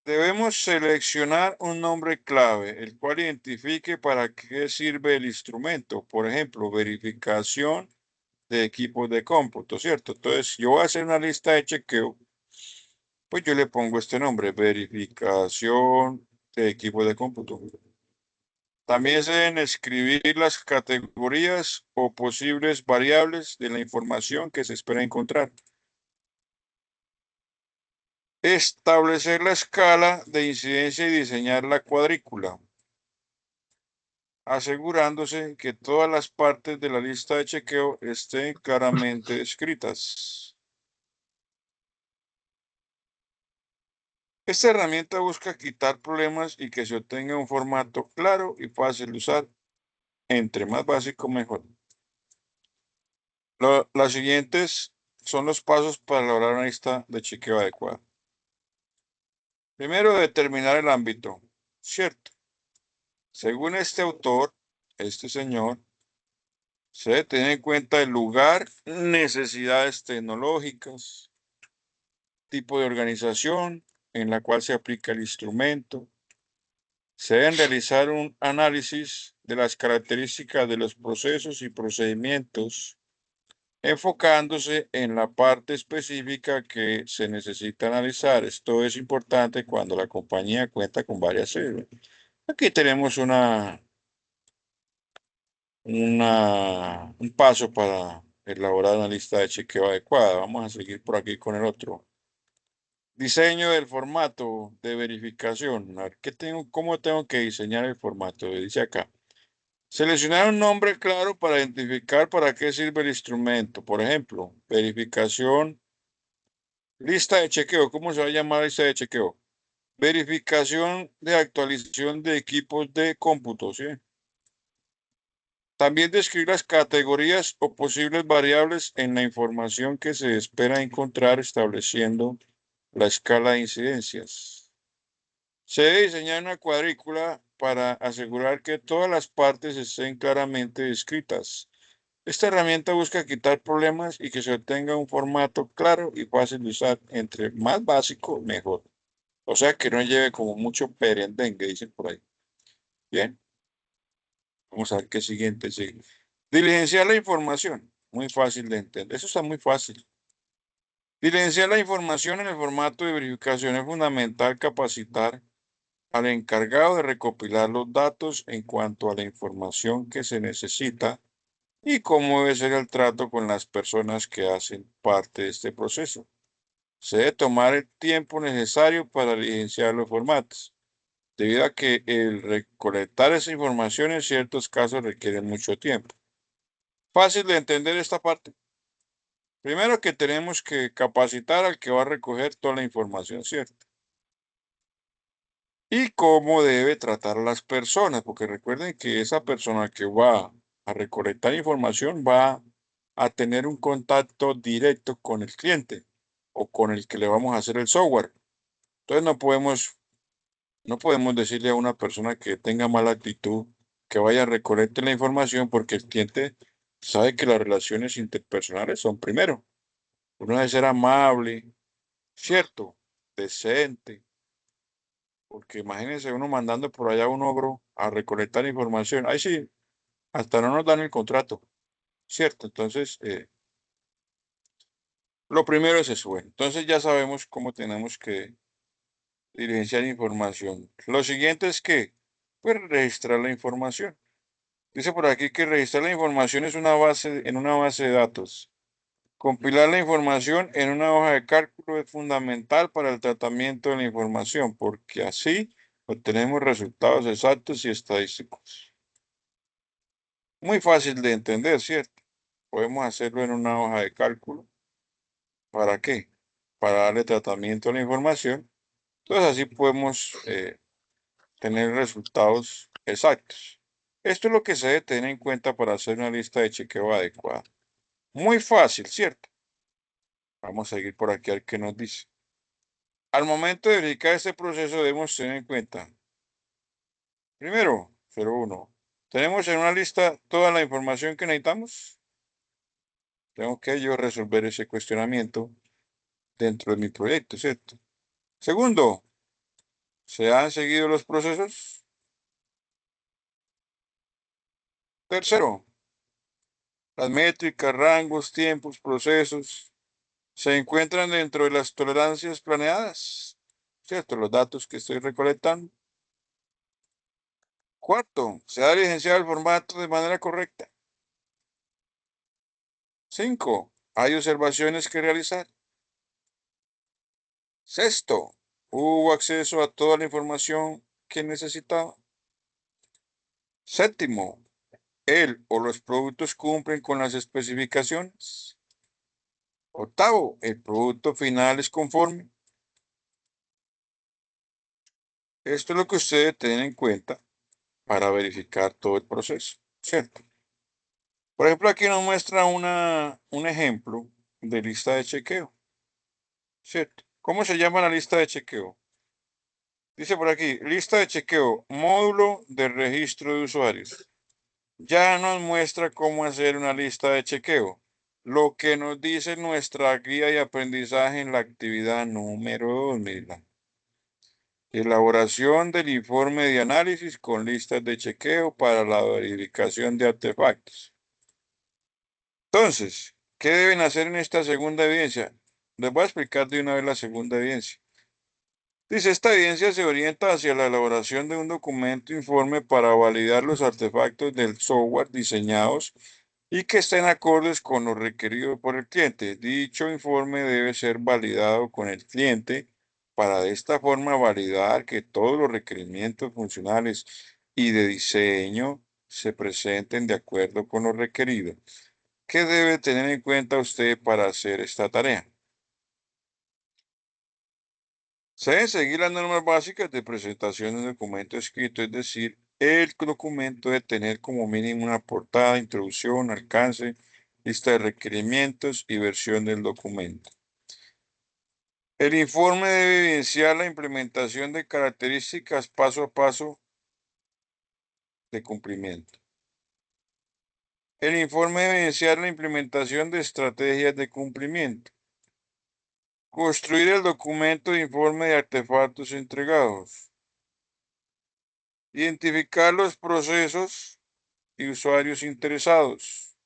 Debemos seleccionar un nombre clave, el cual identifique para qué sirve el instrumento. Por ejemplo, verificación de equipos de cómputo, ¿cierto? Entonces, si yo voy a hacer una lista de chequeo, pues yo le pongo este nombre, verificación de equipos de cómputo. También se deben escribir las categorías o posibles variables de la información que se espera encontrar. Establecer la escala de incidencia y diseñar la cuadrícula, asegurándose que todas las partes de la lista de chequeo estén claramente descritas. Esta herramienta busca quitar problemas y que se obtenga un formato claro y fácil de usar. Entre más básico, mejor. Las siguientes son los pasos para elaborar una lista de chequeo adecuada. Primero, determinar el ámbito. Cierto. Según este autor, este señor, se debe tener en cuenta el lugar, necesidades tecnológicas, tipo de organización en la cual se aplica el instrumento. Se deben realizar un análisis de las características de los procesos y procedimientos, enfocándose en la parte específica que se necesita analizar. Esto es importante cuando la compañía cuenta con varias sedes. Aquí tenemos un paso para elaborar una lista de chequeo adecuada. Vamos a seguir por aquí con el otro. Diseño del formato de verificación. A ver, ¿cómo tengo que diseñar el formato? Dice acá. Seleccionar un nombre claro para identificar para qué sirve el instrumento. Por ejemplo, verificación, lista de chequeo. ¿Cómo se va a llamar lista de chequeo? Verificación de actualización de equipos de cómputo, ¿sí? También describir las categorías o posibles variables en la información que se espera encontrar estableciendo la escala de incidencias. Se debe diseñar una cuadrícula para asegurar que todas las partes estén claramente descritas. Esta herramienta busca quitar problemas y que se obtenga un formato claro y fácil de usar. Entre más básico, mejor. O sea, que no lleve como mucho perendengue, dicen por ahí. Bien. Vamos a ver qué siguiente sigue. Diligenciar la información. Muy fácil de entender. Eso está muy fácil. Diligenciar la información en el formato de verificación es fundamental capacitar al encargado de recopilar los datos en cuanto a la información que se necesita y cómo debe ser el trato con las personas que hacen parte de este proceso. Se debe tomar el tiempo necesario para diligenciar los formatos, debido a que el recolectar esa información en ciertos casos requiere mucho tiempo. Fácil de entender esta parte. Primero que tenemos que capacitar al que va a recoger toda la información, ¿cierto? Y cómo debe tratar a las personas, porque recuerden que esa persona que va a recolectar información va a tener un contacto directo con el cliente o con el que le vamos a hacer el software. Entonces no podemos decirle a una persona que tenga mala actitud que vaya a recolectar la información porque el cliente sabe que las relaciones interpersonales son primero. Uno debe ser amable, cierto, decente, porque imagínense uno mandando por allá a un ogro a recolectar información. Ahí sí, hasta no nos dan el contrato, cierto. Entonces, lo primero es eso. Bueno, entonces ya sabemos cómo tenemos que diligenciar información. Lo siguiente es que, pues, registrar la información. Dice por aquí que registrar la información es en una base de datos. Compilar la información en una hoja de cálculo es fundamental para el tratamiento de la información, porque así obtenemos resultados exactos y estadísticos. Muy fácil de entender, ¿cierto? Podemos hacerlo en una hoja de cálculo. ¿Para qué? Para darle tratamiento a la información. Entonces así podemos tener resultados exactos. Esto es lo que se debe tener en cuenta para hacer una lista de chequeo adecuada. Muy fácil, ¿cierto? Vamos a seguir por aquí a ver qué nos dice. Al momento de verificar este proceso debemos tener en cuenta, primero, 01, ¿tenemos en una lista toda la información que necesitamos? Tengo que yo resolver ese cuestionamiento dentro de mi proyecto, ¿cierto? Segundo, ¿se han seguido los procesos? Tercero, las métricas, rangos, tiempos, procesos, ¿se encuentran dentro de las tolerancias planeadas? ¿Cierto? Los datos que estoy recolectando. Cuarto, se ha diligenciado el formato de manera correcta. 5. Hay observaciones que realizar. Sexto, hubo acceso a toda la información que necesitaba. Séptimo, él o los productos cumplen con las especificaciones. Octavo, el producto final es conforme. Esto es lo que usted debe tener en cuenta para verificar todo el proceso, ¿cierto? Por ejemplo, aquí nos muestra un ejemplo de lista de chequeo, ¿cierto? ¿Cómo se llama la lista de chequeo? Dice por aquí, lista de chequeo, módulo de registro de usuarios. Ya nos muestra cómo hacer una lista de chequeo, lo que nos dice nuestra guía de aprendizaje en la actividad número 2, mira. Elaboración del informe de análisis con listas de chequeo para la verificación de artefactos. Entonces, ¿qué deben hacer en esta segunda evidencia? Les voy a explicar de una vez la segunda evidencia. Dice, esta evidencia se orienta hacia la elaboración de un documento informe para validar los artefactos del software diseñados y que estén acordes con lo requerido por el cliente. Dicho informe debe ser validado con el cliente para de esta forma validar que todos los requerimientos funcionales y de diseño se presenten de acuerdo con lo requerido. ¿Qué debe tener en cuenta usted para hacer esta tarea? Se deben seguir las normas básicas de presentación de un documento escrito, es decir, el documento debe tener como mínimo una portada, introducción, alcance, lista de requerimientos y versión del documento. El informe debe evidenciar la implementación de características paso a paso de cumplimiento. El informe debe evidenciar la implementación de estrategias de cumplimiento. Construir el documento de informe de artefactos entregados. Identificar los procesos y usuarios interesados.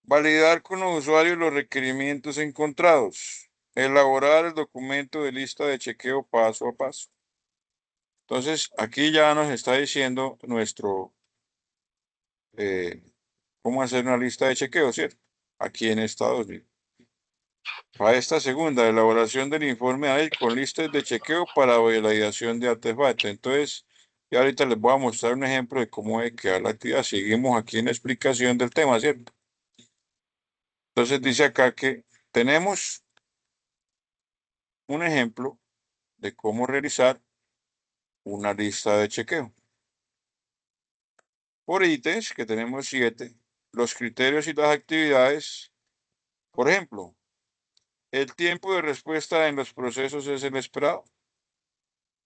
Validar con los usuarios los requerimientos encontrados. Elaborar el documento de lista de chequeo paso a paso. Entonces, aquí ya nos está diciendo cómo hacer una lista de chequeo, ¿cierto? Aquí en Estados Unidos. Para esta segunda, elaboración del informe ahí con listas de chequeo para validación de artefactos. Entonces, y ahorita les voy a mostrar un ejemplo de cómo hay que quedar la actividad. Seguimos aquí en la explicación del tema, ¿cierto? Entonces dice acá que tenemos un ejemplo de cómo realizar una lista de chequeo. Por ítems, que tenemos 7, los criterios y las actividades. Por ejemplo, el tiempo de respuesta en los procesos es el esperado.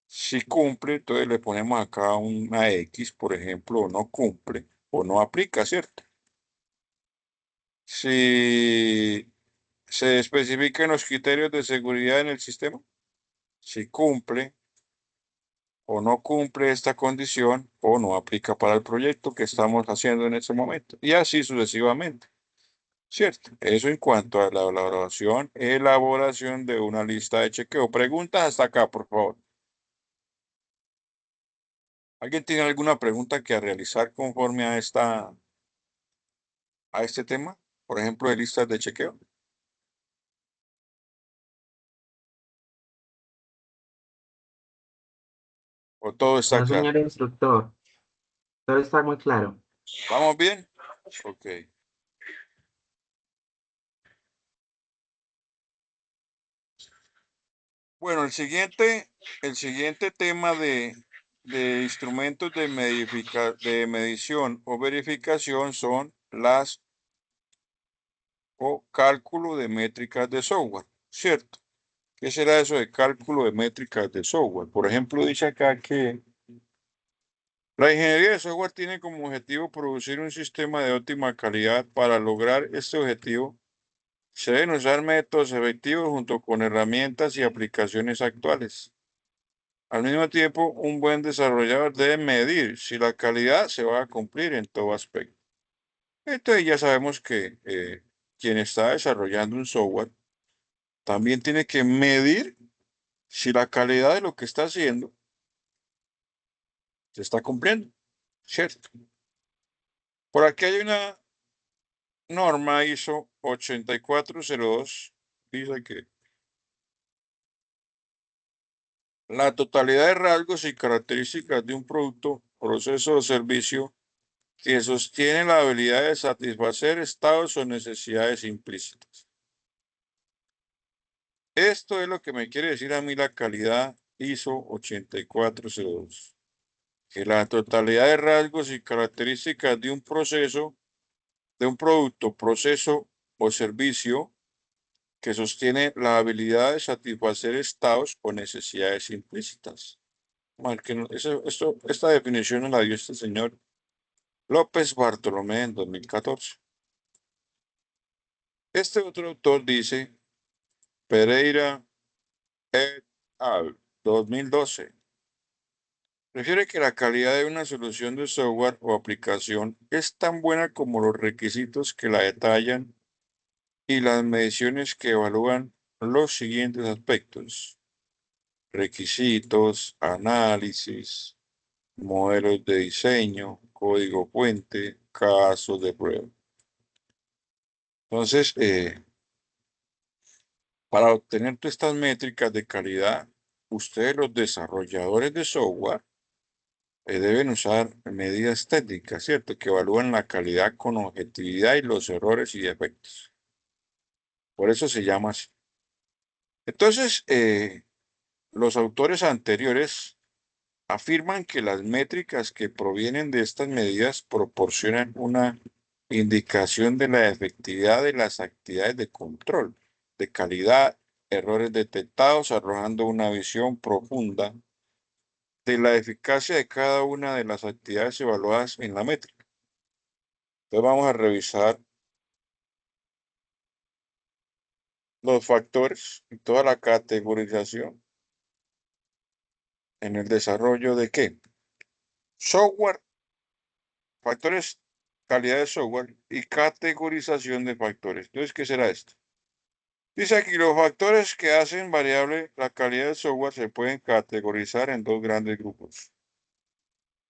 Si cumple, entonces le ponemos acá una X, por ejemplo, o no cumple, o no aplica, ¿cierto? Si se especifican los criterios de seguridad en el sistema, si cumple o no cumple esta condición, o no aplica para el proyecto que estamos haciendo en este momento, y así sucesivamente, ¿cierto? Eso en cuanto a la elaboración de una lista de chequeo. Preguntas hasta acá, por favor. ¿Alguien tiene alguna pregunta que realizar conforme a este tema? Por ejemplo, de listas de chequeo. ¿O todo está No, claro? señor instructor, todo está muy claro. ¿Vamos bien? Ok. Bueno, el siguiente tema de instrumentos de medición o verificación son o cálculo de métricas de software, ¿cierto? ¿Qué será eso de cálculo de métricas de software? Por ejemplo, dice acá que la ingeniería de software tiene como objetivo producir un sistema de óptima calidad. Para lograr este objetivo, se deben usar métodos efectivos junto con herramientas y aplicaciones actuales. Al mismo tiempo, un buen desarrollador debe medir si la calidad se va a cumplir en todo aspecto. Entonces ya sabemos que quien está desarrollando un software también tiene que medir si la calidad de lo que está haciendo se está cumpliendo, ¿cierto? Por aquí hay una norma ISO 8402, dice que la totalidad de rasgos y características de un producto, proceso o servicio que sostiene la habilidad de satisfacer estados o necesidades implícitas. Esto es lo que me quiere decir a mí la calidad ISO 8402, que la totalidad de rasgos y características de un proceso, de un producto, proceso o servicio que sostiene la habilidad de satisfacer estados o necesidades implícitas. Esta definición nos la dio este señor López Bartolomé en 2014. Este otro autor dice, Pereira et al. 2012. Refiere que la calidad de una solución de software o aplicación es tan buena como los requisitos que la detallan y las mediciones que evalúan los siguientes aspectos: requisitos, análisis, modelos de diseño, código fuente, casos de prueba. Entonces, para obtener todas estas métricas de calidad, ustedes, los desarrolladores de software, deben usar medidas técnicas, ¿cierto? Que evalúan la calidad con objetividad y los errores y defectos. Por eso se llama así. Entonces, los autores anteriores afirman que las métricas que provienen de estas medidas proporcionan una indicación de la efectividad de las actividades de control, de calidad, errores detectados, arrojando una visión profunda de la eficacia de cada una de las actividades evaluadas en la métrica. Entonces vamos a revisar los factores y toda la categorización en el desarrollo de ¿qué? Software, factores, calidad de software y categorización de factores. Entonces, ¿qué será esto? Dice aquí, los factores que hacen variable la calidad del software se pueden categorizar en dos grandes grupos.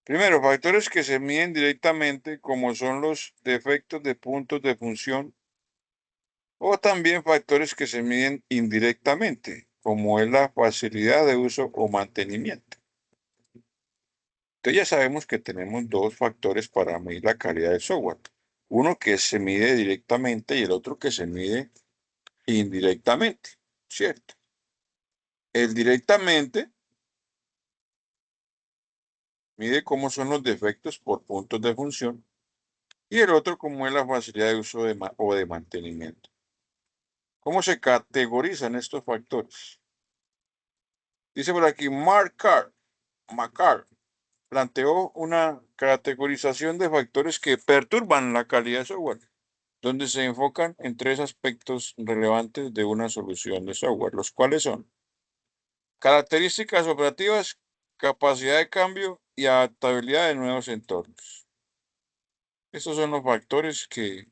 Primero, factores que se miden directamente, como son los defectos de puntos de función, o también factores que se miden indirectamente, como es la facilidad de uso o mantenimiento. Entonces ya sabemos que tenemos dos factores para medir la calidad del software. Uno que se mide directamente y el otro que se mide indirectamente, ¿cierto? El directamente mide cómo son los defectos por puntos de función y el otro cómo es la facilidad de uso o de mantenimiento. ¿Cómo se categorizan estos factores? Dice por aquí, Macquart planteó una categorización de factores que perturban la calidad de software, donde se enfocan en tres aspectos relevantes de una solución de software, los cuales son características operativas, capacidad de cambio y adaptabilidad de nuevos entornos. Estos son los factores que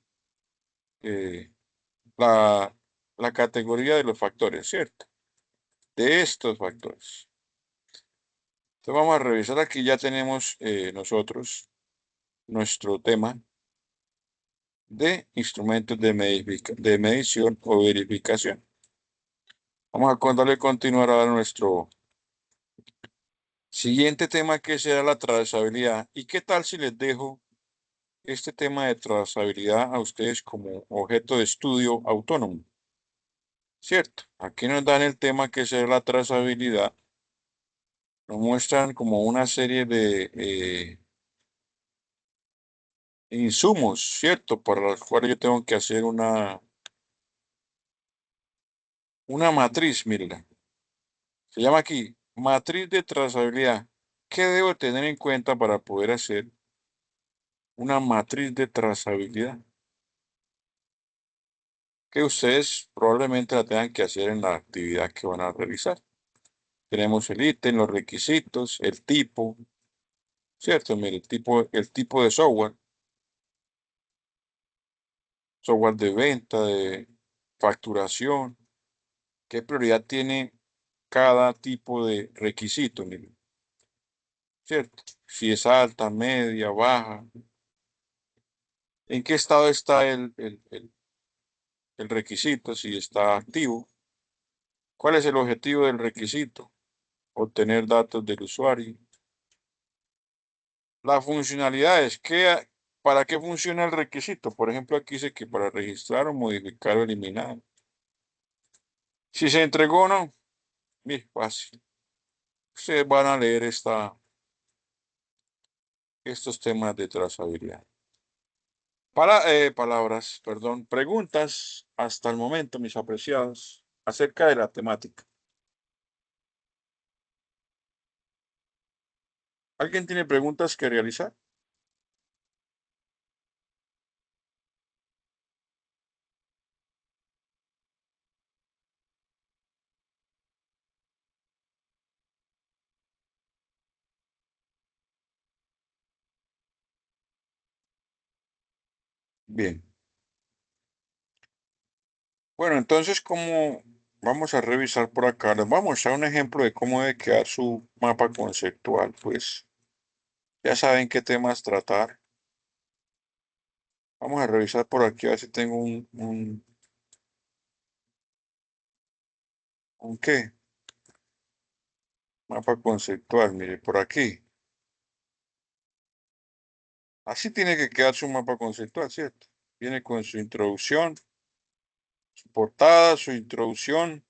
la categoría de los factores, ¿cierto? De estos factores. Entonces vamos a revisar aquí, ya tenemos nosotros nuestro tema de instrumentos de medición o verificación. Vamos a darle continuar a nuestro siguiente tema, que será la trazabilidad. ¿Y qué tal si les dejo este tema de trazabilidad a ustedes como objeto de estudio autónomo? ¿Cierto? Aquí nos dan el tema que será la trazabilidad. Nos muestran como una serie de insumos, ¿cierto? Para los cuales yo tengo que hacer una matriz, miren. Se llama aquí matriz de trazabilidad. ¿Qué debo tener en cuenta para poder hacer una matriz de trazabilidad? Que ustedes probablemente la tengan que hacer en la actividad que van a realizar. Tenemos el ítem, los requisitos, el tipo, ¿cierto? Mire, el tipo de software de venta, de facturación, qué prioridad tiene cada tipo de requisito, miren. ¿cierto? Si es alta, media, baja. ¿En qué estado está el requisito? Si está activo. ¿Cuál es el objetivo del requisito? Obtener datos del usuario. Las funcionalidades, ¿para qué funciona el requisito? Por ejemplo, aquí dice que para registrar o modificar o eliminar. Si se entregó o no, bien fácil. Ustedes van a leer estos temas de trazabilidad. Palabras, perdón, preguntas hasta el momento, mis apreciados, acerca de la temática. ¿Alguien tiene preguntas que realizar? Bien. Bueno, entonces, ¿cómo vamos a revisar por acá? Les vamos a mostrar un ejemplo de cómo debe quedar su mapa conceptual. Pues ya saben qué temas tratar. Vamos a revisar por aquí a ver si tengo un qué. Mapa conceptual, mire, por aquí. Así tiene que quedar su mapa conceptual, ¿cierto? Viene con su introducción, su portada, su introducción,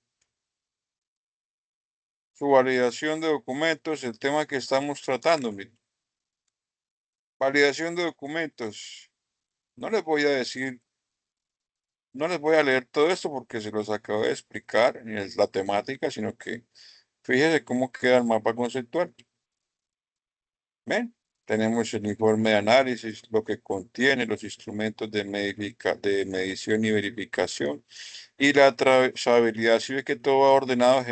su validación de documentos, el tema que estamos tratando, mire. Validación de documentos. No les voy a decir, no les voy a leer todo esto porque se los acabo de explicar, ni es la temática, sino que fíjese cómo queda el mapa conceptual. ¿Ven? Tenemos el informe de análisis, lo que contiene los instrumentos de medición y verificación y la trazabilidad. Si ve que todo va ordenado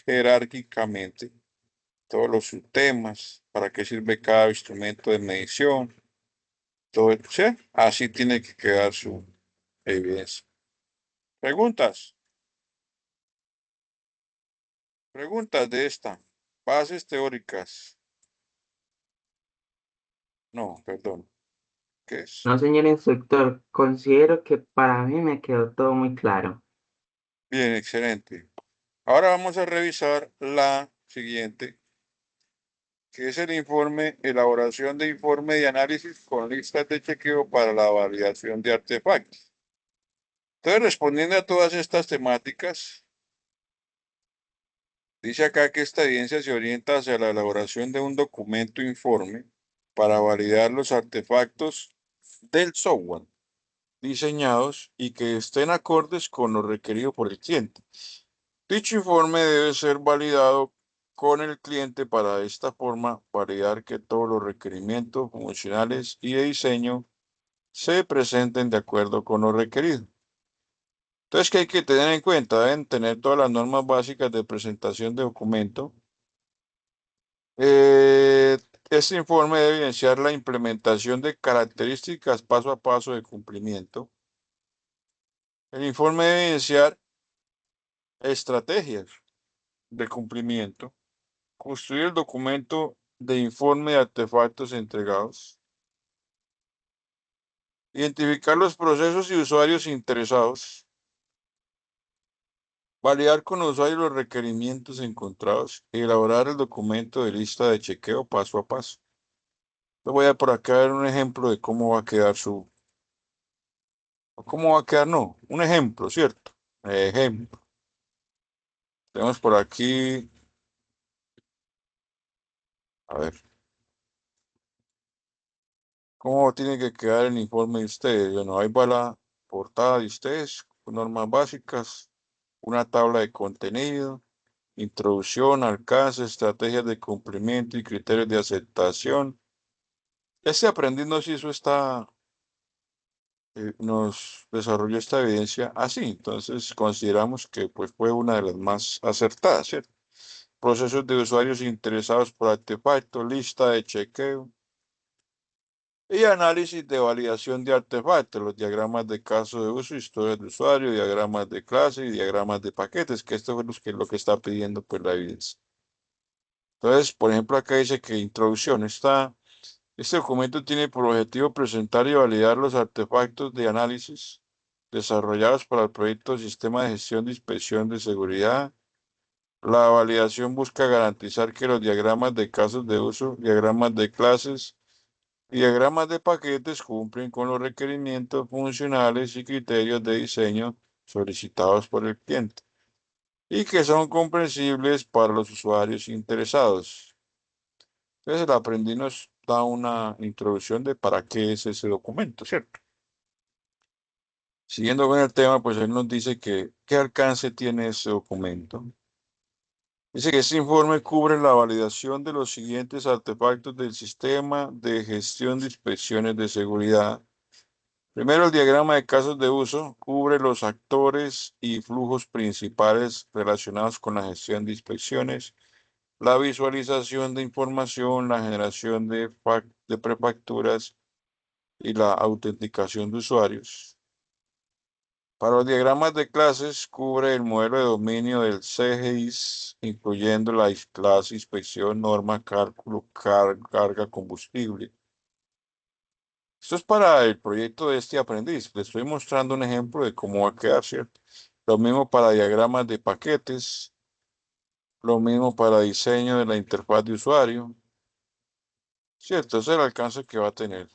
jerárquicamente, todos los subtemas, para qué sirve cada instrumento de medición, todo, ¿sí? Así tiene que quedar su evidencia. ¿Preguntas? Preguntas de esta. Bases teóricas. No, perdón. ¿Qué es? No, señor instructor, considero que para mí me quedó todo muy claro. Bien, excelente. Ahora vamos a revisar la siguiente, que es el informe, elaboración de informe de análisis con listas de chequeo para la validación de artefactos. Entonces, respondiendo a todas estas temáticas, dice acá que esta evidencia se orienta hacia la elaboración de un documento informe para validar los artefactos del software diseñados y que estén acordes con lo requerido por el cliente. Dicho informe debe ser validado con el cliente para de esta forma validar que todos los requerimientos funcionales y de diseño se presenten de acuerdo con lo requerido. Entonces, ¿qué hay que tener en cuenta? Deben tener todas las normas básicas de presentación de documento. Este informe debe evidenciar la implementación de características paso a paso de cumplimiento. El informe debe evidenciar estrategias de cumplimiento. Construir el documento de informe de artefactos entregados. Identificar los procesos y usuarios interesados. Validar con los usuarios los requerimientos encontrados y elaborar el documento de lista de chequeo paso a paso. Les voy a por acá ver un ejemplo de cómo va a quedar cómo va a quedar, no, un ejemplo, ¿cierto? Ejemplo. Tenemos por aquí, a ver, ¿cómo tiene que quedar el informe de ustedes? Bueno, ahí va la portada de ustedes, con normas básicas, una tabla de contenido, introducción, alcance, estrategias de cumplimiento y criterios de aceptación. Este aprendiendo si eso está, nos desarrolló esta evidencia así, entonces consideramos que pues, fue una de las más acertadas, ¿cierto? Procesos de usuarios interesados por artefactos, lista de chequeo y análisis de validación de artefactos, los diagramas de caso de uso, historias de usuario, diagramas de clase y diagramas de paquetes, que esto es lo que está pidiendo pues la evidencia. Entonces, por ejemplo, acá dice que introducción. Este documento tiene por objetivo presentar y validar los artefactos de análisis desarrollados para el proyecto Sistema de Gestión de Inspección de Seguridad. La validación busca garantizar que los diagramas de casos de uso, diagramas de clases y diagramas de paquetes cumplen con los requerimientos funcionales y criterios de diseño solicitados por el cliente y que son comprensibles para los usuarios interesados. Entonces, el aprendiz nos da una introducción de para qué es ese documento, ¿cierto? Siguiendo con el tema, pues él nos dice que qué alcance tiene ese documento. Dice que este informe cubre la validación de los siguientes artefactos del sistema de gestión de inspecciones de seguridad. Primero, el diagrama de casos de uso cubre los actores y flujos principales relacionados con la gestión de inspecciones, la visualización de información, la generación de prefacturas y la autenticación de usuarios. Para los diagramas de clases, cubre el modelo de dominio del CGIS, incluyendo la clase, inspección, norma, cálculo, carga, combustible. Esto es para el proyecto de este aprendiz. Le estoy mostrando un ejemplo de cómo va a quedar, ¿cierto? Lo mismo para diagramas de paquetes, lo mismo para diseño de la interfaz de usuario, ¿cierto? Ese es el alcance que va a tener.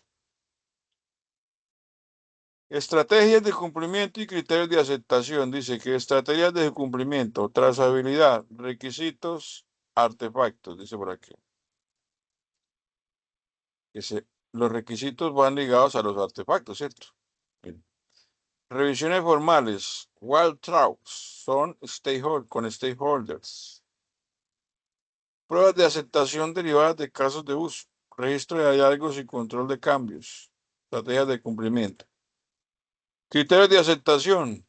Estrategias de cumplimiento y criterios de aceptación. Dice que estrategias de cumplimiento, trazabilidad, requisitos, artefactos, dice por aquí. Los requisitos van ligados a los artefactos, ¿cierto? Bien. Revisiones formales, walkthroughs, son con stakeholders. Pruebas de aceptación derivadas de casos de uso, registro de hallazgos y control de cambios, estrategias de cumplimiento. Criterios de aceptación.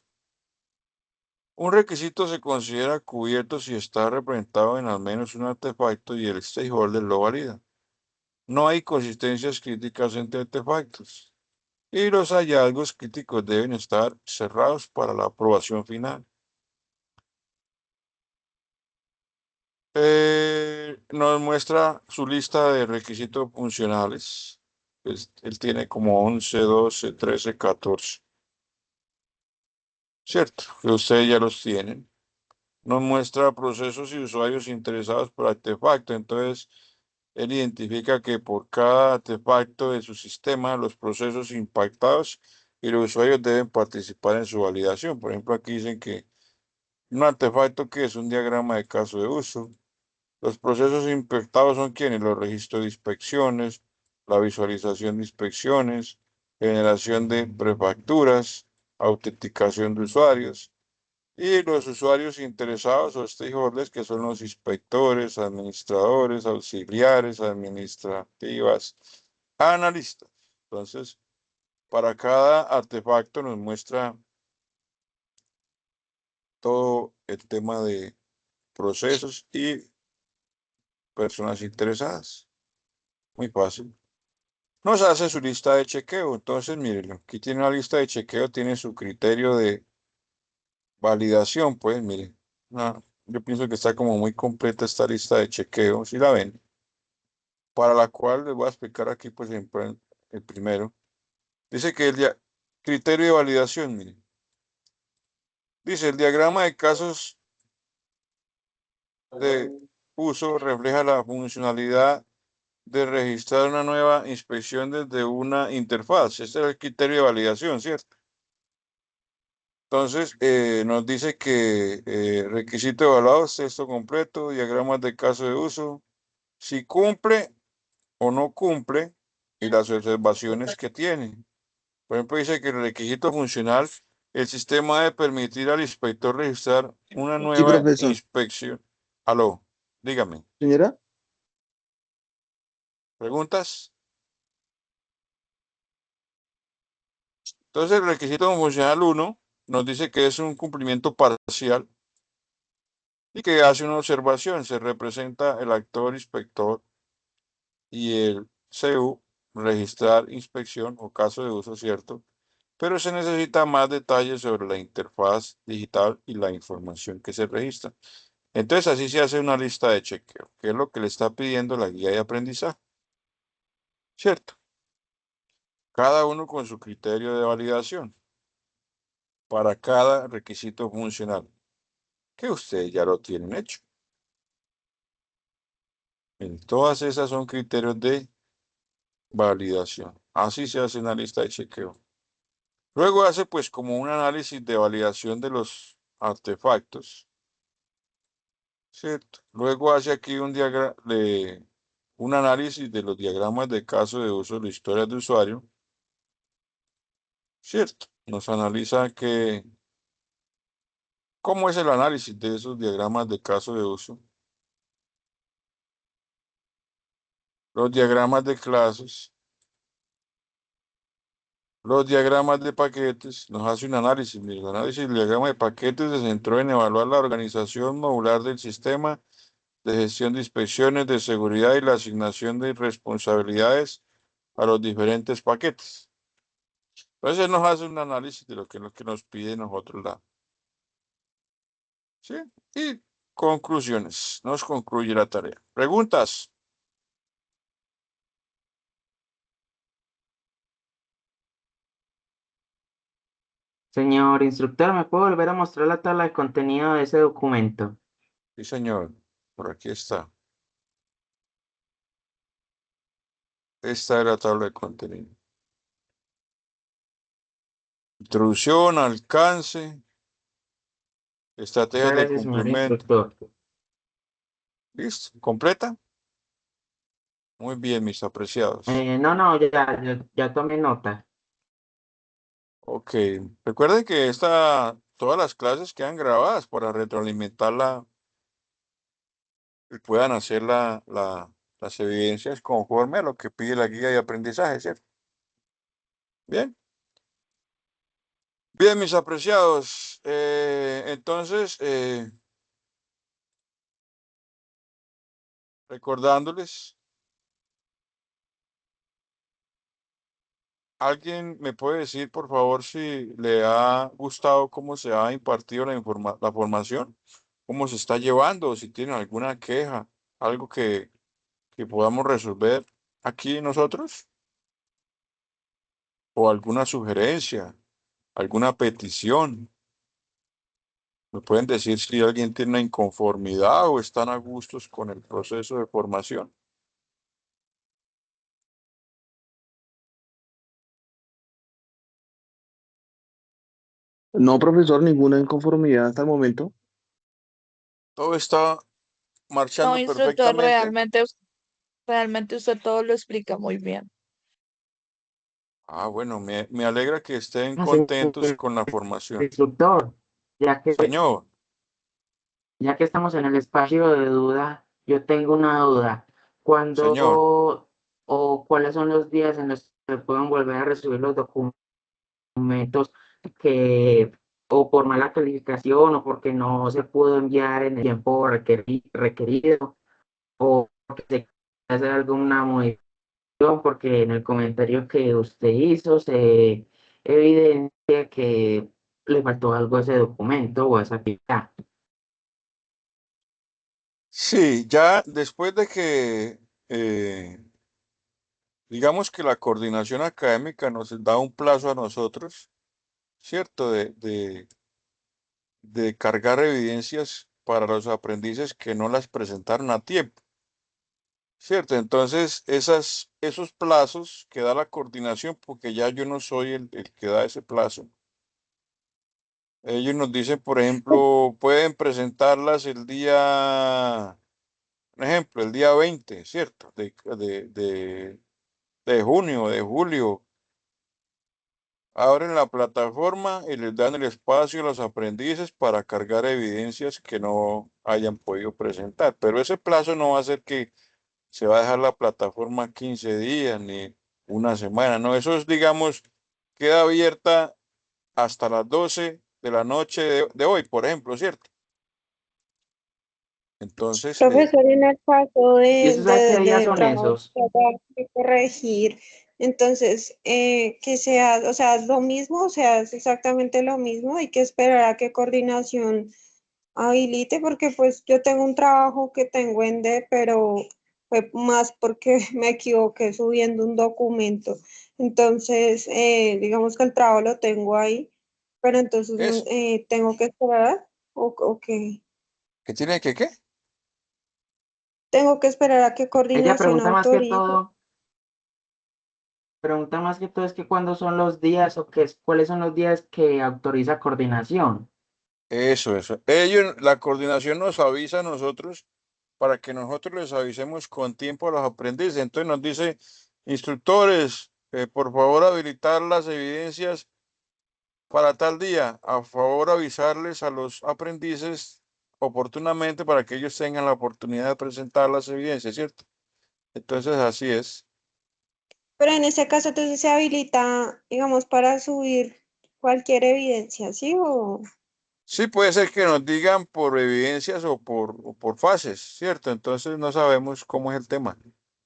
Un requisito se considera cubierto si está representado en al menos un artefacto y el stakeholder lo valida. No hay consistencias críticas entre artefactos y los hallazgos críticos deben estar cerrados para la aprobación final. Nos muestra su lista de requisitos funcionales. Él tiene como 11, 12, 13, 14. ¿Cierto? Que ustedes ya los tienen. Nos muestra procesos y usuarios interesados por artefacto. Entonces, él identifica que por cada artefacto de su sistema, los procesos impactados y los usuarios deben participar en su validación. Por ejemplo, aquí dicen que un artefacto que es un diagrama de caso de uso. Los procesos impactados son quienes, los registros de inspecciones, la visualización de inspecciones, generación de prefacturas, autenticación de usuarios y los usuarios interesados o stakeholders que son los inspectores, administradores, auxiliares, administrativas, analistas. Entonces, para cada artefacto nos muestra todo el tema de procesos y personas interesadas. Muy fácil. Nos hace su lista de chequeo. Entonces, mírenlo. Aquí tiene una lista de chequeo, tiene su criterio de validación. Pues, miren. Yo pienso que está como muy completa esta lista de chequeo. Si la ven. Para la cual les voy a explicar aquí, pues, el primero. Dice que el criterio de validación, miren. Dice, el diagrama de casos de uso refleja la funcionalidad de registrar una nueva inspección desde una interfaz. Este es el criterio de validación, ¿cierto? Entonces, nos dice que requisito evaluado, texto completo, diagramas de caso de uso, si cumple o no cumple y las observaciones que tiene. Por ejemplo, dice que el requisito funcional, el sistema debe permitir al inspector registrar una Sí, nueva profesor. inspección. Aló, dígame. Señora, ¿Preguntas? Entonces, el requisito funcional 1 nos dice que es un cumplimiento parcial y que hace una observación. Se representa el actor inspector y el CU, registrar inspección o caso de uso, ¿cierto? Pero se necesita más detalles sobre la interfaz digital y la información que se registra. Entonces así se hace una lista de chequeo, que es lo que le está pidiendo la guía de aprendizaje, ¿cierto? Cada uno con su criterio de validación para cada requisito funcional, que ustedes ya lo tienen hecho. En todas esas son criterios de validación. Así se hace una lista de chequeo. Luego hace pues como un análisis de validación de los artefactos, ¿cierto? Luego hace aquí un análisis de los diagramas de caso de uso de la historia de usuario, ¿cierto? Nos analiza cómo es el análisis de esos diagramas de caso de uso, los diagramas de clases, los diagramas de paquetes, nos hace un análisis. Mire, el análisis del diagrama de paquetes se centró en evaluar la organización modular del sistema de gestión de inspecciones de seguridad y la asignación de responsabilidades a los diferentes paquetes. Entonces nos hace un análisis de lo que nos pide nosotros ¿sí? Y conclusiones. Nos concluye la tarea. ¿Preguntas? Señor instructor, ¿me puede volver a mostrar la tabla de contenido de ese documento? Sí, señor. Por aquí está. Esta es la tabla de contenido. Introducción, alcance, estrategias Muchas de gracias, señor cumplimiento. instructor. ¿Listo? ¿Completa? Muy bien, mis apreciados. No, ya tomé nota. Ok. Recuerden que todas las clases quedan grabadas para retroalimentarla y puedan hacer las evidencias conforme a lo que pide la guía de aprendizaje, ¿cierto? Bien. Bien, mis apreciados. Entonces, recordándoles, ¿alguien me puede decir, por favor, si le ha gustado cómo se ha impartido la formación? ¿Cómo se está llevando? Si tienen alguna queja, algo que podamos resolver aquí nosotros, o alguna sugerencia, alguna petición. ¿Me pueden decir si alguien tiene una inconformidad o están a gustos con el proceso de formación? No, profesor, ninguna inconformidad hasta el momento. Todo está No, marchando instructor, perfectamente. realmente usted todo lo explica muy bien. Ah, bueno, me alegra que estén Señor contentos con la formación. instructor, ya que, Señor, ya que estamos en el espacio de duda, yo tengo una duda. ¿Cuándo señor. o cuáles son los días en los que se pueden volver a recibir los documentos que o por mala calificación o porque no se pudo enviar en el tiempo requerido o porque se quiere hacer alguna modificación? Porque en el comentario que usted hizo se evidencia que le faltó algo a ese documento o a esa actividad. Sí, ya después de que, digamos que la coordinación académica nos da un plazo a nosotros, ¿cierto? De cargar evidencias para los aprendices que no las presentaron a tiempo, ¿cierto? Entonces, esos plazos que da la coordinación, porque ya yo no soy el que da ese plazo. Ellos nos dicen, por ejemplo, pueden presentarlas por ejemplo, el día 20, ¿cierto? De junio, de julio. Abren la plataforma y les dan el espacio a los aprendices para cargar evidencias que no hayan podido presentar. Pero ese plazo no va a ser que se va a dejar la plataforma 15 días ni una semana. No, eso es, digamos, queda abierta hasta las 12 de la noche de hoy, por ejemplo, ¿cierto? Entonces, Profesor, en el caso ¿Y eso sabe qué días de son trabajos esos? que haya que corregir, entonces, que sea, o sea, lo mismo, o sea, es exactamente lo mismo, hay que esperar a que coordinación habilite, porque pues yo tengo un trabajo que tengo en D, pero fue más porque me equivoqué subiendo un documento. Entonces, digamos que el trabajo lo tengo ahí, pero entonces Es, tengo que esperar o qué. ¿qué tiene que qué? Tengo que esperar a que Ella coordinación autorice. pregunta más que todo es que cuándo son los días o cuáles son los días que autoriza coordinación. Eso. Ellos, la coordinación nos avisa a nosotros para que nosotros les avisemos con tiempo a los aprendices. Entonces nos dice, instructores, por favor habilitar las evidencias para tal día. A favor avisarles a los aprendices oportunamente para que ellos tengan la oportunidad de presentar las evidencias, ¿cierto? Entonces así es. Pero en ese caso entonces se habilita, digamos, para subir cualquier evidencia, ¿sí? Sí, puede ser que nos digan por evidencias o por fases, ¿cierto? Entonces no sabemos cómo es el tema.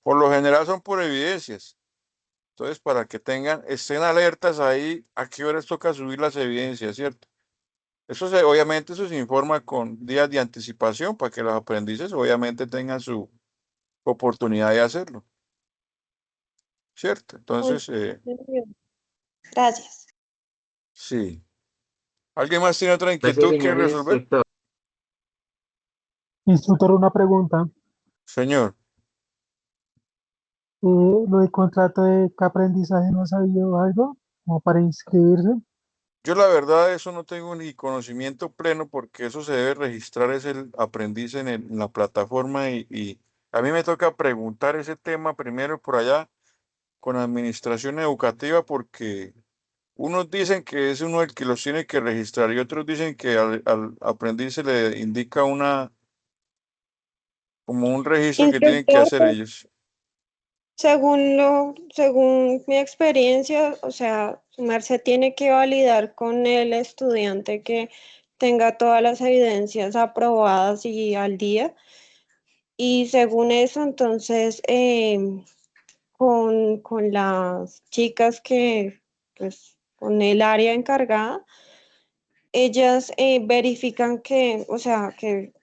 Por lo general son por evidencias. Entonces, para que estén alertas ahí a qué horas toca subir las evidencias, ¿cierto? Obviamente eso se informa con días de anticipación para que los aprendices obviamente tengan su oportunidad de hacerlo, ¿cierto? Bueno, Entonces, gracias. sí. ¿Alguien más tiene otra Gracias, inquietud que señor resolver? instructor. Instructor, una pregunta. Señor, Lo del contrato de qué aprendizaje, ¿no ha sabido algo? Como para inscribirse. yo la verdad de eso no tengo ni conocimiento pleno porque eso se debe registrar es el aprendiz en la plataforma y a mí me toca preguntar ese tema primero por allá con administración educativa porque unos dicen que es uno el que los tiene que registrar y otros dicen que al aprendiz se le indica como un registro que tienen que Instructor, hacer ellos. según mi experiencia, o sea, su merced tiene que validar con el estudiante que tenga todas las evidencias aprobadas y al día. Y según eso, entonces, con las chicas pues, con el área encargada, ellas verifican que, o sea, que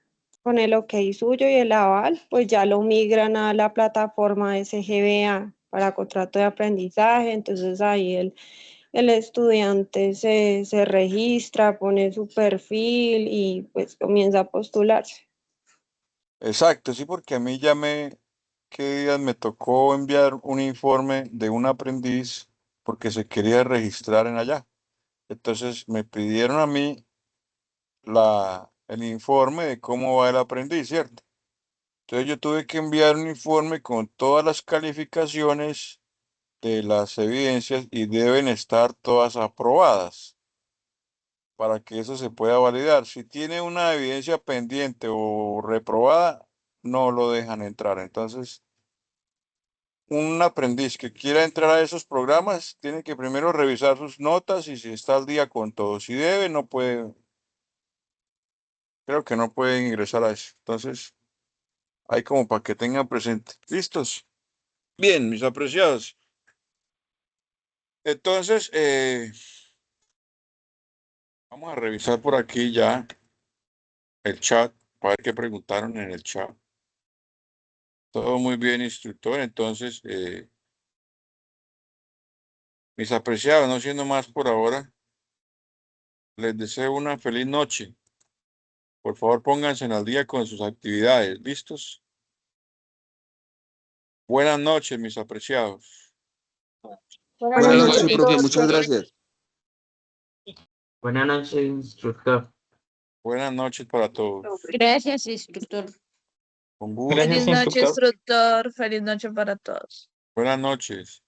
con el ok suyo y el aval, pues ya lo migran a la plataforma SGBA para contrato de aprendizaje. Entonces ahí el estudiante se registra, pone su perfil y pues comienza a postularse. Exacto, sí, porque a mí qué días me tocó enviar un informe de un aprendiz porque se quería registrar en allá. Entonces me pidieron a mí el informe de cómo va el aprendiz, ¿cierto? Entonces yo tuve que enviar un informe con todas las calificaciones de las evidencias y deben estar todas aprobadas para que eso se pueda validar. Si tiene una evidencia pendiente o reprobada, no lo dejan entrar. Entonces, un aprendiz que quiera entrar a esos programas tiene que primero revisar sus notas y si está al día con todo. Si debe, no puede, creo que no puede ingresar a eso. Entonces, hay como para que tengan presente. ¿Listos? Bien, mis apreciados. Entonces, vamos a revisar por aquí ya el chat, para ver qué preguntaron en el chat. Todo muy bien, instructor. Entonces, mis apreciados, no siendo más por ahora, les deseo una feliz noche. Por favor, pónganse al día con sus actividades. ¿Listos? Buenas noches, mis apreciados. Buenas Buenas Buenas noches, noches, noches. profe. profe. Muchas gracias. Buenas noches, instructor. Buenas noches para todos. Gracias, instructor. Con gusto. Feliz noche, instructor. Feliz noche para todos. Buenas noches.